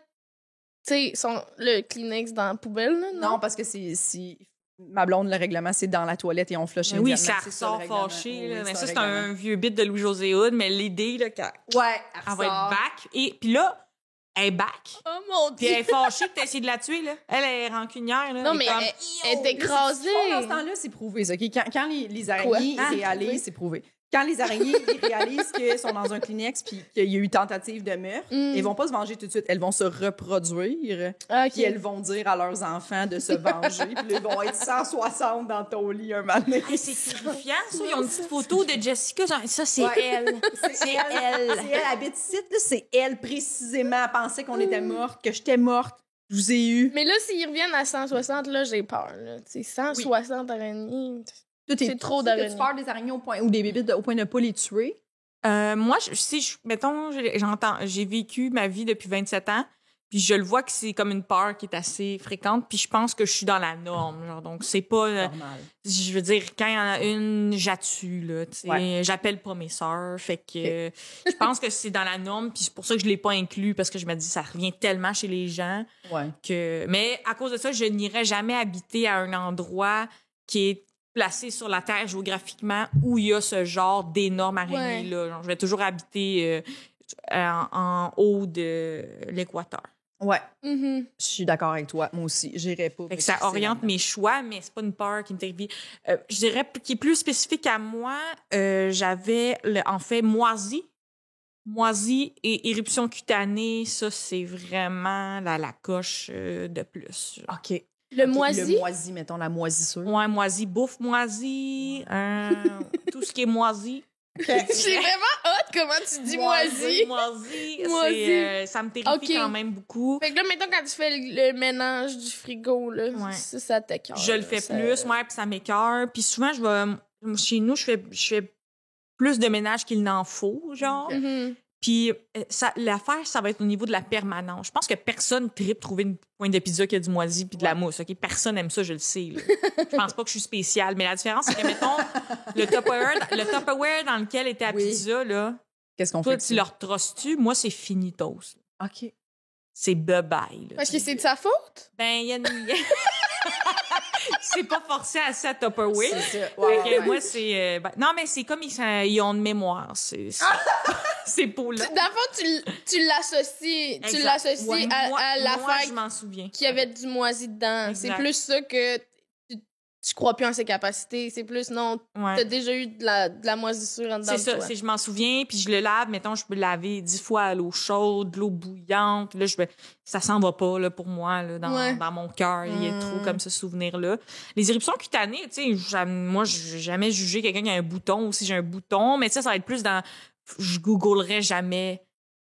tu sais, le Kleenex dans la poubelle, là, Non, parce que si ma blonde, le règlement, c'est dans la toilette et on flush Ben oui, immédiatement. ça C'est ressort le règlement. fâché. Oui, Là. Mais ça, le c'est un règlement. vieux bit de Louis-José Hood. Mais l'idée, là, qu'elle Ouais, elle va être back. Et puis là, elle est back. Oh mon Puis Dieu! elle est fâchée que t'as essayé de la tuer. Là. Elle est rancunière. Là. Non, mais comme, elle est écrasée. Dans ce temps-là, c'est prouvé. Ça, OK? Quand les araignées Quoi? réalisent, c'est prouvé. Quand les araignées ils réalisent qu'elles sont dans un Kleenex puis qu'il y a eu tentative de meurtre, elles vont pas se venger tout de suite. Elles vont se reproduire. OK. Puis elles vont dire à leurs enfants de se venger. Puis là, ils vont être 160 dans ton lit un matin. hey, c'est terrifiant, ça. Ils ont une petite photo de Jessica. Genre, ça, c'est Ouais. elle. C'est elle. C'est elle, habite ici. Là, c'est elle, précisément. Elle pensait qu'on était morte, que j'étais morte. Je vous ai eu. Mais là, s'ils reviennent à 160, là, j'ai peur. Là. Tu sais, 160 araignées. C'est trop d'araignées. Tu peur des araignées au point, ou des bébites au point de ne pas les tuer? Moi, mettons, j'ai vécu ma vie depuis 27 ans, puis je le vois que c'est comme une peur qui est assez fréquente, puis je pense que je suis dans la norme. Genre, donc, c'est pas... Normal. je veux dire, quand il y en a une, j'attue, là, tu sais. Ouais. J'appelle pas mes sœurs, fait que je pense que c'est dans la norme, puis c'est pour ça que je l'ai pas inclus, parce que je me dis, ça revient tellement chez les gens Ouais. que... Mais à cause de ça, je n'irai jamais habiter à un endroit qui est placé sur la Terre géographiquement où il y a ce genre d'énormes araignées-là. Genre, je vais toujours habiter en haut de l'équateur. Ouais. Mhm. Je suis d'accord avec toi. Moi aussi. J'irais pas. Fait que ça oriente mes choix, mais c'est pas une peur qui me terrifie. Je dirais qui est plus spécifique à moi, j'avais en fait moisie et éruption cutanée. Ça, c'est vraiment la coche de plus. OK. Le moisi? Le moisi, mettons, la moisissure. Ouais, moisi, bouffe moisi, tout ce qui est moisi. C'est vraiment hot comment tu dis moisi. Moisi, Moisi. ça me terrifie Ok. quand même beaucoup. Fait que là, mettons, quand tu fais le ménage du frigo, là, Ouais. ça t'écoeure. Je le fais plus, ouais, puis ça m'écoeure. Puis souvent, chez nous, je fais plus de ménage qu'il n'en faut, genre. Mhm. Puis l'affaire, ça va être au niveau de la permanence. Je pense que personne tripe trouver une pointe de pizza qui a du moisi puis de la mousse. OK? Personne aime ça, je le sais. Là. Je pense pas que je suis spéciale. Mais la différence, c'est que, mettons, le Tupperware dans lequel était la pizza, là, Qu'est-ce qu'on toi, fait? tu le retrosses-tu? Moi, c'est finitos. OK. c'est bye-bye. Là, Parce que c'est de sa faute? Ben, il y a une... c'est pas forcé à ça Tupperware. C'est ça. Fait Ouais, que ouais, ouais. moi, c'est... non, mais c'est comme ils ont de mémoire. Ces pots-là. Dans le fond, tu l'associes Exact. l'associes Ouais, à moi, l'affaire je m'en souviens. qu'il y avait du moisi dedans. Exact. C'est plus ça que tu crois plus en ses capacités. C'est plus, non, Ouais. t'as déjà eu de la moisissure en dedans C'est de ça, toi. je m'en souviens, puis je le lave, mettons, je peux le laver 10 fois à l'eau chaude, de l'eau bouillante, là, ça s'en va pas, là, pour moi, là, dans mon cœur, il y a trop comme ce souvenir-là. Les éruptions cutanées, tu sais, moi, j'ai jamais jugé quelqu'un qui a un bouton, ou si j'ai un bouton, mais ça va être plus dans, je googlerais jamais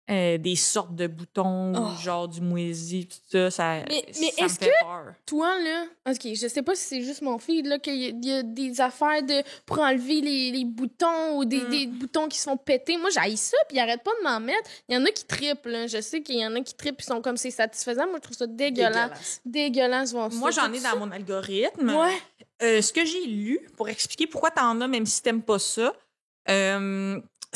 des sortes de boutons, ou genre du moisi, tout ça, ça Mais ça me est-ce fait peur. Toi, là, OK, je sais pas si c'est juste mon feed, là, qu'il y a des affaires pour enlever les boutons ou des boutons qui se font péter. Moi, j'haïs ça, puis ils arrêtent pas de m'en mettre. Il y en a qui trippent, là. Je sais qu'il y en a qui trippent, puis sont comme c'est satisfaisant. Moi, je trouve ça dégueulasse voir ça. Moi, j'en ai ça. dans mon algorithme. Ouais. Ce que j'ai lu, pour expliquer pourquoi t'en as, même si t'aimes pas ça,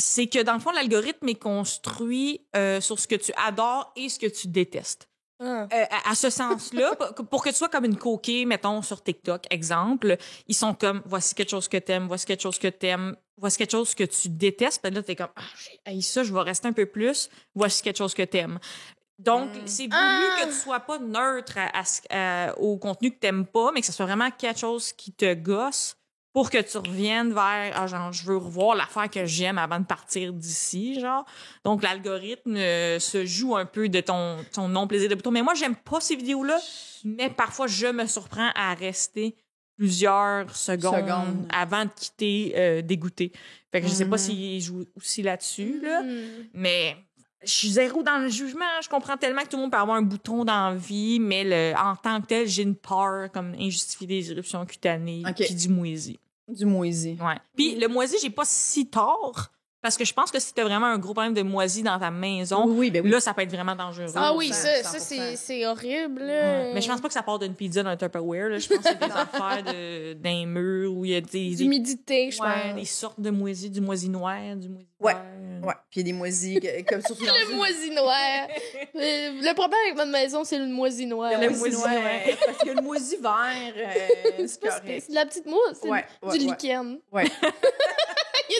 c'est que, dans le fond, l'algorithme est construit sur ce que tu adores et ce que tu détestes. Ah. À ce sens-là, pour que tu sois comme une coquille, mettons, sur TikTok, exemple, ils sont comme, voici quelque chose que t'aimes, voici quelque chose que t'aimes, voici quelque chose que tu détestes, puis là, t'es comme, j'ai haï ça, je vais rester un peu plus, voici quelque chose que t'aimes. Donc, c'est voulu que tu sois pas neutre au contenu que t'aimes pas, mais que ce soit vraiment quelque chose qui te gosse pour que tu reviennes vers, genre, je veux revoir l'affaire que j'aime avant de partir d'ici, genre. Donc, l'algorithme se joue un peu de ton non-plaisir de bouton. Mais moi, j'aime pas ces vidéos-là, mais parfois, je me surprends à rester plusieurs secondes avant de quitter dégoûté. Fait que je sais pas s'il joue aussi là-dessus, là, mais... Je suis zéro dans le jugement. Je comprends tellement que tout le monde peut avoir un bouton dans la vie, mais en tant que tel, j'ai une peur comme injustifiée des éruptions cutanées puis du moisi. Du moisi. Ouais. Puis le moisi, j'ai pas si tort parce que je pense que si t'as vraiment un gros problème de moisi dans ta maison, Oui, ben oui. là, ça peut être vraiment dangereux. Ah oui, 100%, ça 100%. c'est horrible. Ouais. Mais je pense pas que ça part d'une pizza dans un Tupperware. Là. Je pense que c'est des affaires d'un mur où il y a des d'humidité, je ouais, pense. des sortes de moisi, du moisi noir, du moisi Ouais. vert. Ouais. Puis il y a des moisis comme surtout dans Le moisi noir. Le problème avec votre maison, c'est le moisi noir. Le moisi moisi noir. noir. Parce qu'il y a le moisi vert, c'est correct. C'est de la petite mousse, c'est Ouais, ouais, du ouais. lichen. Ouais. Il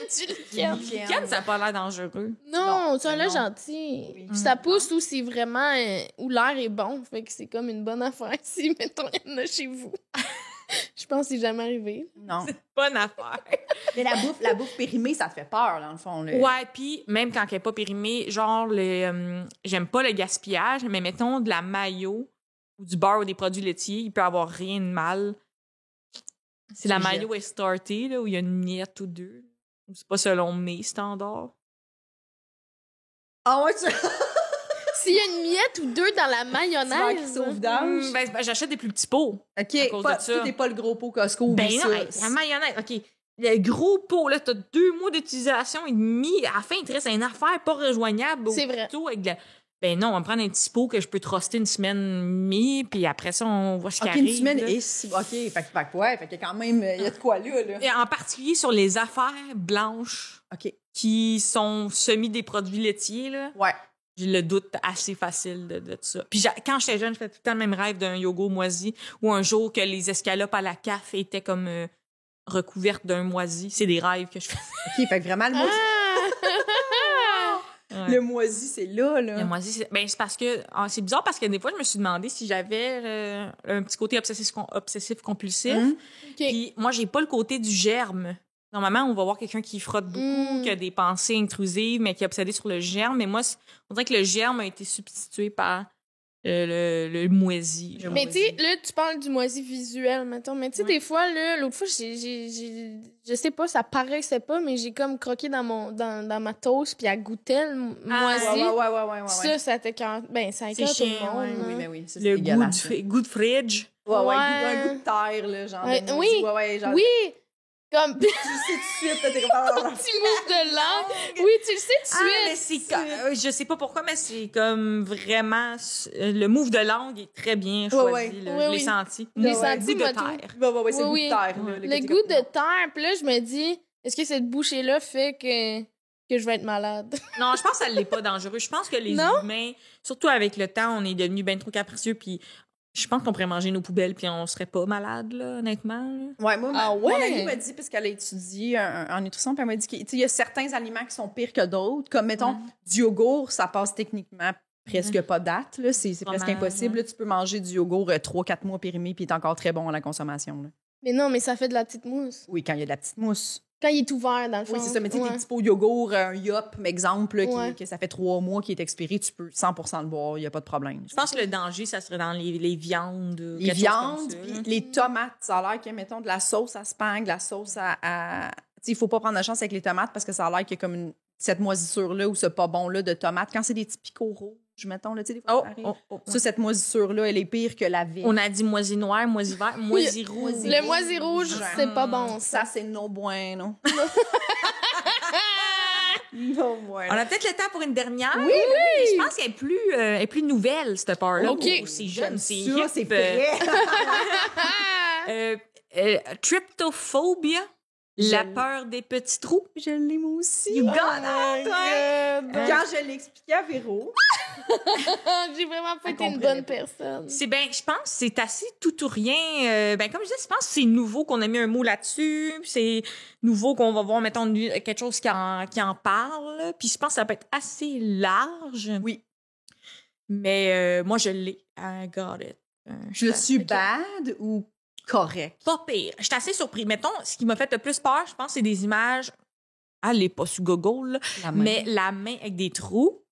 y a du lichen. Ken, ça a pas l'air dangereux. Non, c'est un non. lait gentil. Oui. Puis ça pousse où c'est vraiment... où l'air est bon. Fait que c'est comme une bonne affaire si, mettons, il y en a chez vous. Je pense que c'est jamais arrivé. Non. Bonne affaire. Mais la bouffe périmée, ça te fait peur, dans le fond. Là. Ouais, puis même quand elle est pas périmée, genre, j'aime pas le gaspillage, mais mettons de la mayo ou du beurre ou des produits laitiers, il peut avoir rien de mal. Si la mayo est startée, là, où il y a une miette ou deux, ou c'est pas selon mes standards. Ah ouais, tu... S'il y a une miette ou deux dans la Tu mayonnaise... vas au vidange. Ben, j'achète des plus petits pots. à OK, cause pas, de ça. tout n'est pas le gros pot Costco. Ben oublie non, ça. hey, la mayonnaise, OK. Le gros pot, là, t'as 2 mois d'utilisation et demi. À la fin, il te reste une affaire pas rejoignable. C'est au vrai. couteau avec de la... Ben non, on va prendre un petit pot que je peux truster une semaine et demie, puis après ça, on voit ce qui OK, arrive. une semaine. là. OK, fait qu'il y a quand même... Il y a de quoi là. Et en particulier sur les affaires blanches OK. qui sont semi des produits laitiers, là, Ouais. j'ai le doute assez facile de ça. Puis quand j'étais jeune, je faisais tout le temps le même rêve d'un yogourt moisi ou un jour que les escalopes à la CAF étaient comme recouvertes d'un moisi. C'est des rêves que je fais. OK, fait que vraiment, le moisi, Ouais. le moisi c'est là. Le moisi, c'est parce que... c'est bizarre parce que des fois, je me suis demandé si j'avais un petit côté obsessif-compulsif. OK. Puis moi, j'ai pas le côté du germe. Normalement, on va voir quelqu'un qui frotte beaucoup, qui a des pensées intrusives, mais qui est obsédé sur le germe. Mais moi, on dirait que le germe a été substitué par le moisi. Mais tu sais, là, tu parles du moisi visuel, mettons. Mais tu sais, Ouais. des fois, là, l'autre fois, je sais pas, ça paraissait pas, mais j'ai comme croqué dans ma toast, puis elle goûtait le moisi. Ouais. Ça écœure. Ben, ça C'est écœure tout le chiant, monde. ouais. hein. Oui, mais oui. Ça, c'est Le goût, dégueulasse, ça. goût de fridge. Ouais, Ouais. un goût de terre, là, genre. Ouais, de moisi. oui. Ouais, genre. Oui! Comme, Tu le sais tout de suite, là, t'es comme. petit move de langue. Oui, tu le sais tout de Mais suite. je sais pas pourquoi, mais c'est comme vraiment... le move de langue est très bien choisi. ouais. là. Ouais, je l'ai oui. senti. Je l'ai Le senti, goût moi, de tout. terre. Ouais, c'est le goût Oui, de terre, là. Le goût de terre. Puis là, je me dis, est-ce que cette bouchée-là fait que que je vais être malade. Non, je pense que ça l'est pas dangereux. Je pense que les Non? humains, surtout avec le temps, on est devenus bien trop capricieux, puis je pense qu'on pourrait manger nos poubelles, puis on serait pas malade, là, honnêtement. Là. Ouais, moi, Ah mon ouais? amie m'a dit, parce qu'elle a étudié en nutrition, puis elle m'a dit qu'il y a certains aliments qui sont pires que d'autres. Comme, mettons, du yogourt, ça passe techniquement presque pas date. Là. C'est presque Fromage, impossible. Là, tu peux manger du yogourt 3-4 mois périmé, puis il est encore très bon à la consommation. Là. Mais non, mais ça fait de la petite mousse. Oui, quand il y a de la petite mousse. Quand il est ouvert, dans le fond. Oui, c'est ça. Mais tu sais, Ouais. des petits pots de yogourt, un Yop, exemple, là, Ouais. que ça fait 3 mois qui est expiré, tu peux 100% le boire, il n'y a pas de problème. Je pense que le danger, ça serait dans les viandes. Les quelque chose viandes, comme ça, puis là. les tomates, ça a l'air que, mettons, de la sauce à spag, de la sauce à... Tu sais, il faut pas prendre de chance avec les tomates parce que ça a l'air qu'il y a comme cette moisissure-là ou ce pas bon-là de tomates. Quand c'est des petits picots rouges, mettons, là, tu sais, des fois, ça arrive. Ça, cette moisissure-là, elle est pire que la vie. On a dit moisi noir, moisi vert, moisi rouge. Le moisi rouge, c'est pas bon, ça. Ça, c'est no bueno. No bueno. On a peut-être le temps pour une dernière. Oui, Je pense qu'elle est plus nouvelle, cette peur-là. OK. Oh, c'est jeune, c'est Ça, hip. c'est vrai. Tryptophobia, la peur des petits trous. Je l'ai, moi aussi. You got Oh it, my toi. God. Quand je l'ai expliqué à Véro, J'ai vraiment pas Elle été une comprenait bonne pas. personne. C'est ben, je pense que c'est assez tout ou rien. Comme je disais, je pense que c'est nouveau qu'on a mis un mot là-dessus. Puis c'est nouveau qu'on va voir, mettons, quelque chose qui en parle. Puis je pense que ça peut être assez large. oui, Mais moi, je l'ai. I got it. je suis bad ou correct? Pas pire. J'étais assez surpris. Mettons, ce qui m'a fait le plus peur, je pense, c'est des images. Elle est pas sous Google, là, La main. mais la main avec des trous.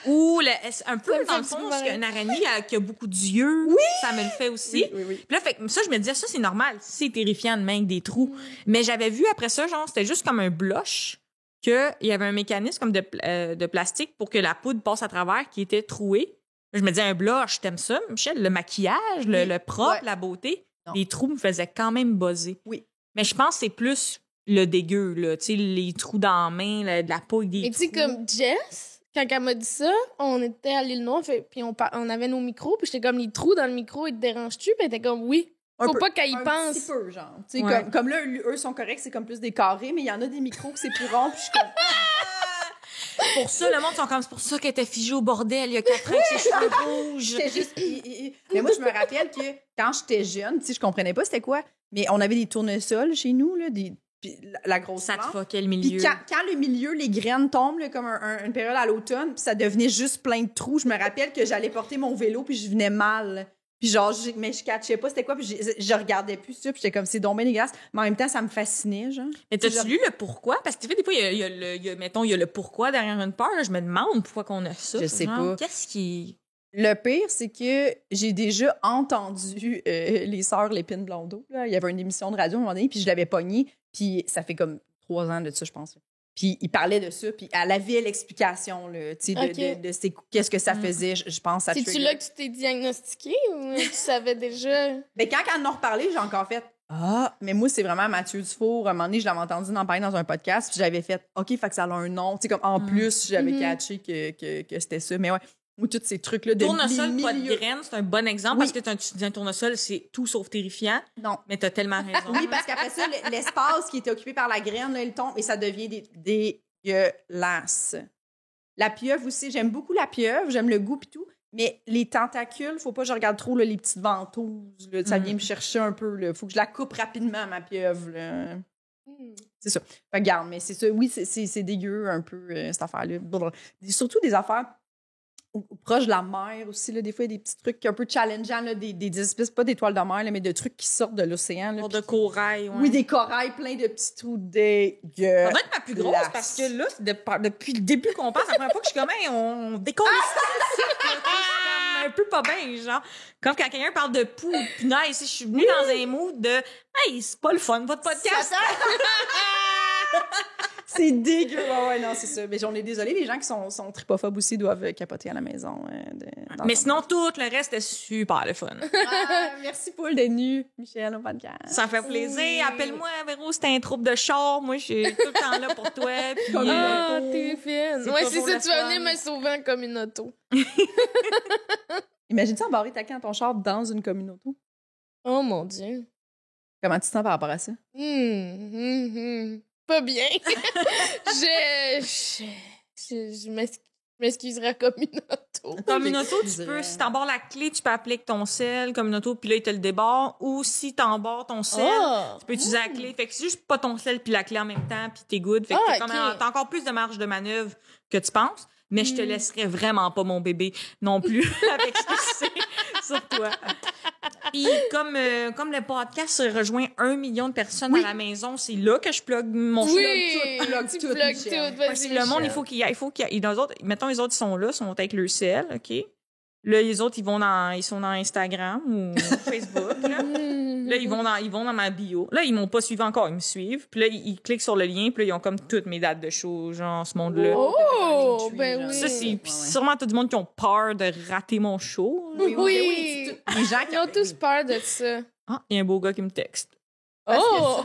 Ou un peu, Ça me dans fait le du fond, mal. une araignée qui a beaucoup d'yeux. Oui! Ça me le fait aussi. Oui. Puis là, fait que ça, je me disais, ça, c'est normal. C'est terrifiant de main avec des trous. Mais j'avais vu après ça, genre, c'était juste comme un blush, qu'il y avait un mécanisme comme de plastique pour que la poudre passe à travers qui était troué. Je me disais, un blush, t'aimes ça, Michel? Le maquillage, le propre, Ouais. la beauté. Non. Les trous me faisaient quand même buzzer. Oui. Mais je pense que c'est plus le dégueu, là. Tu sais, les trous dans la main, de la peau avec des Mais tu sais, trous. comme Jess, quand elle m'a dit ça, on était à l'île Noire, puis on avait nos micros, puis j'étais comme, les trous dans le micro, ils te dérangent-tu? Puis elle était comme, oui. Faut pas qu'elle y un pense. petit peu, genre. Tu sais, Ouais. comme là, eux sont corrects, c'est comme plus des carrés, mais il y en a des micros que c'est plus rond, puis je suis comme... Pour ça, le monde sont comme, c'est pour ça qu'elle était figée au bordel il y a 4 ans avec ses cheveux rouges. J'étais juste... Mais moi, je me rappelle que quand j'étais jeune, tu sais, je comprenais pas c'était quoi, mais on avait des tournesols chez nous, là, puis la grosse Ça te plante. fuckait le Puis milieu. quand le milieu, les graines tombent, là, comme une période à l'automne, puis ça devenait juste plein de trous, je me rappelle que j'allais porter mon vélo, puis je venais mal. Puis genre, mais je catchais pas c'était quoi, puis je regardais plus ça, puis j'étais comme, c'est donc bien dégueulasse. Mais en même temps, ça me fascinait, genre. Mais t'as-tu lu le pourquoi? Parce que tu sais, des fois, il y a le pourquoi derrière une peur. Là, je me demande pourquoi qu'on a ça. Je sais pas. Qu'est-ce qui... Le pire, c'est que j'ai déjà entendu les sœurs Lépine Blondeau. Là. Il y avait une émission de radio à un moment donné, puis je l'avais pognée, puis ça fait comme 3 ans de ça, je pense. Puis il parlait de ça, puis elle avait l'explication, là, tu sais, Ok. de qu'est-ce que ça faisait, je pense. Ça C'est-tu trigger. là que tu t'es diagnostiqué ou tu savais déjà? Mais quand elle en a reparlé, j'ai encore fait ah, mais moi, c'est vraiment Mathieu Dufour. À un moment donné, je l'avais entendu en parler dans un podcast, puis j'avais fait OK, fait que ça a un nom. Tu sais, comme en plus, j'avais Mhm. catché que c'était ça. Mais ouais, ou tous ces trucs-là de Tournesol, les poids de milieux- graines, c'est un bon exemple Oui. parce que tu dis un tournesol, c'est tout sauf terrifiant. Non. Mais t'as tellement raison. Oui, parce qu'après ça, l'espace qui était occupé par la graine, là, il tombe et ça devient dégueulasse. La pieuvre aussi, j'aime beaucoup la pieuvre, j'aime le goût pis tout, mais les tentacules, faut pas que je regarde trop là, les petites ventouses, là, ça vient me chercher un peu, là. Faut que je la coupe rapidement, ma pieuvre, là. C'est ça. Fait que, regarde, mais c'est ça, oui, c'est dégueu un peu, cette affaire-là. Blablabla. Surtout des affaires proches de la mer aussi, là, des fois, il y a des petits trucs un peu challengeants, là, des espèces, pas d'étoiles de mer, là, mais de trucs qui sortent de l'océan. là, Pour puis de corail, ouais. oui, des corails pleins de petits trous Ça dégueux. doit être ma plus grosse parce que là, c'est depuis le début qu'on passe, la première fois que je suis comme, hey, on décolle ici. Un peu pas bien, genre. Comme quand quelqu'un parle de poux ou de punaise, je suis venue dans un mood de, hey, c'est pas le fun, votre podcast. C'est dégueu. Ouais, non, c'est ça. Mais j'en ai désolé, les gens qui sont tripophobes aussi doivent capoter à la maison. Mais sinon, tout le reste est super le fun. Merci Paul d'être venu, Michel, au podcast. Ça fait plaisir. Oui. Appelle-moi, Véro, c'était un troupe de char. Moi, je suis tout le temps là pour toi. Puis, Comme Ah, auto. t'es fine. C'est Ouais, toujours c'est ça, le tu vas fun. venir me sauver en communauto. Imagine-tu embarrer ta canne ton char dans une communauté? Oh mon Dieu. Comment tu te sens par rapport à ça? pas bien. Je m'excuserai comme une auto. Comme une auto, tu peux, si t'embarres la clé, tu peux appeler avec ton sel, comme une auto, puis là, il te le débarre. Ou si t'embarres ton sel, tu peux utiliser la clé. Fait que c'est juste pas ton sel puis la clé en même temps, puis t'es good. Fait que t'as encore plus de marge de manœuvre que tu penses. Mais je te laisserai vraiment pas mon bébé non plus avec ce que je sais sur toi. Puis comme le podcast rejoint 1 million de personnes à la maison, c'est là que je plug mon Tu plug tout, vas-y, le monde, il faut qu'il y ait. Dans les autres, mettons, les autres, ils sont là, sont avec le sel, OK? Là, les autres, ils sont dans Instagram ou Facebook, là. Là, ils vont dans ma bio. Là, ils m'ont pas suivi encore, ils me suivent. Puis là, ils cliquent sur le lien, puis là, ils ont comme toutes mes dates de show, genre, ce monde-là. Oh, ben oui. Ça, c'est sûrement tout le monde qui ont peur de rater mon show. Oui. Les gens Ils ont tous peur de ça. Ah, il y a un beau gars qui me texte. Oh!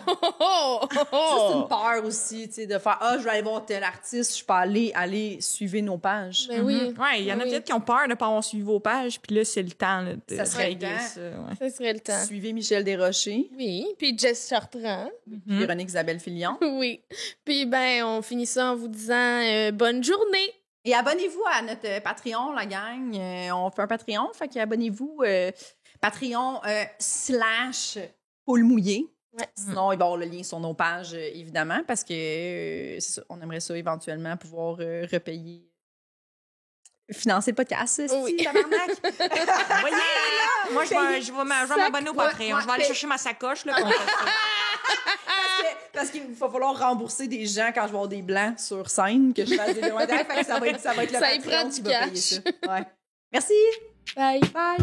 Ça, c'est une peur aussi, tu sais, de faire je vais aller voir tel artiste, je peux aller suivre nos pages. Ben oui. Ouais, il y en a peut-être qui ont peur de ne pas avoir suivi vos pages, puis là, c'est le temps là, de Ça serait régler le temps. ça. Ouais. Ça serait le temps. Suivez Michel Desrochers, Oui, puis Jess Chartrand. Véronique Isabelle Filion. Oui. Puis ben, on finit ça en vous disant bonne journée. Et abonnez-vous à notre Patreon, la gang. On fait un Patreon, fait qu'abonnez-vous. Patreon / Paul Mouillé. Ouais. Sinon, il va y avoir le lien sur nos pages, évidemment, parce que c'est ça, on aimerait ça éventuellement pouvoir repayer. Financer le podcast, Oui. tabarnak. Voyez, moi, je vais m'abonner au Patreon. Je vais aller chercher ma sacoche, là, pour faire ça. Parce qu'il va falloir rembourser des gens quand je vais avoir des blancs sur scène, que je fasse des commentaires. Fait que ça va être le Ça y Patreon prend qui du va payer cash. ça. Ouais. Merci. Bye. Bye.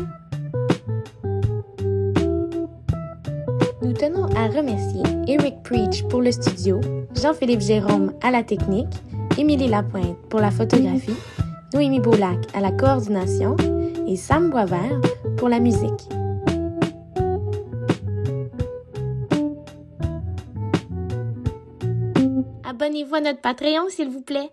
Nous tenons à remercier Eric Preach pour le studio, Jean-Philippe Jérôme à la technique, Émilie Lapointe pour la photographie, Noémie Boulac à la coordination et Sam Boisvert pour la musique. Abonnez-vous à notre Patreon, s'il vous plaît.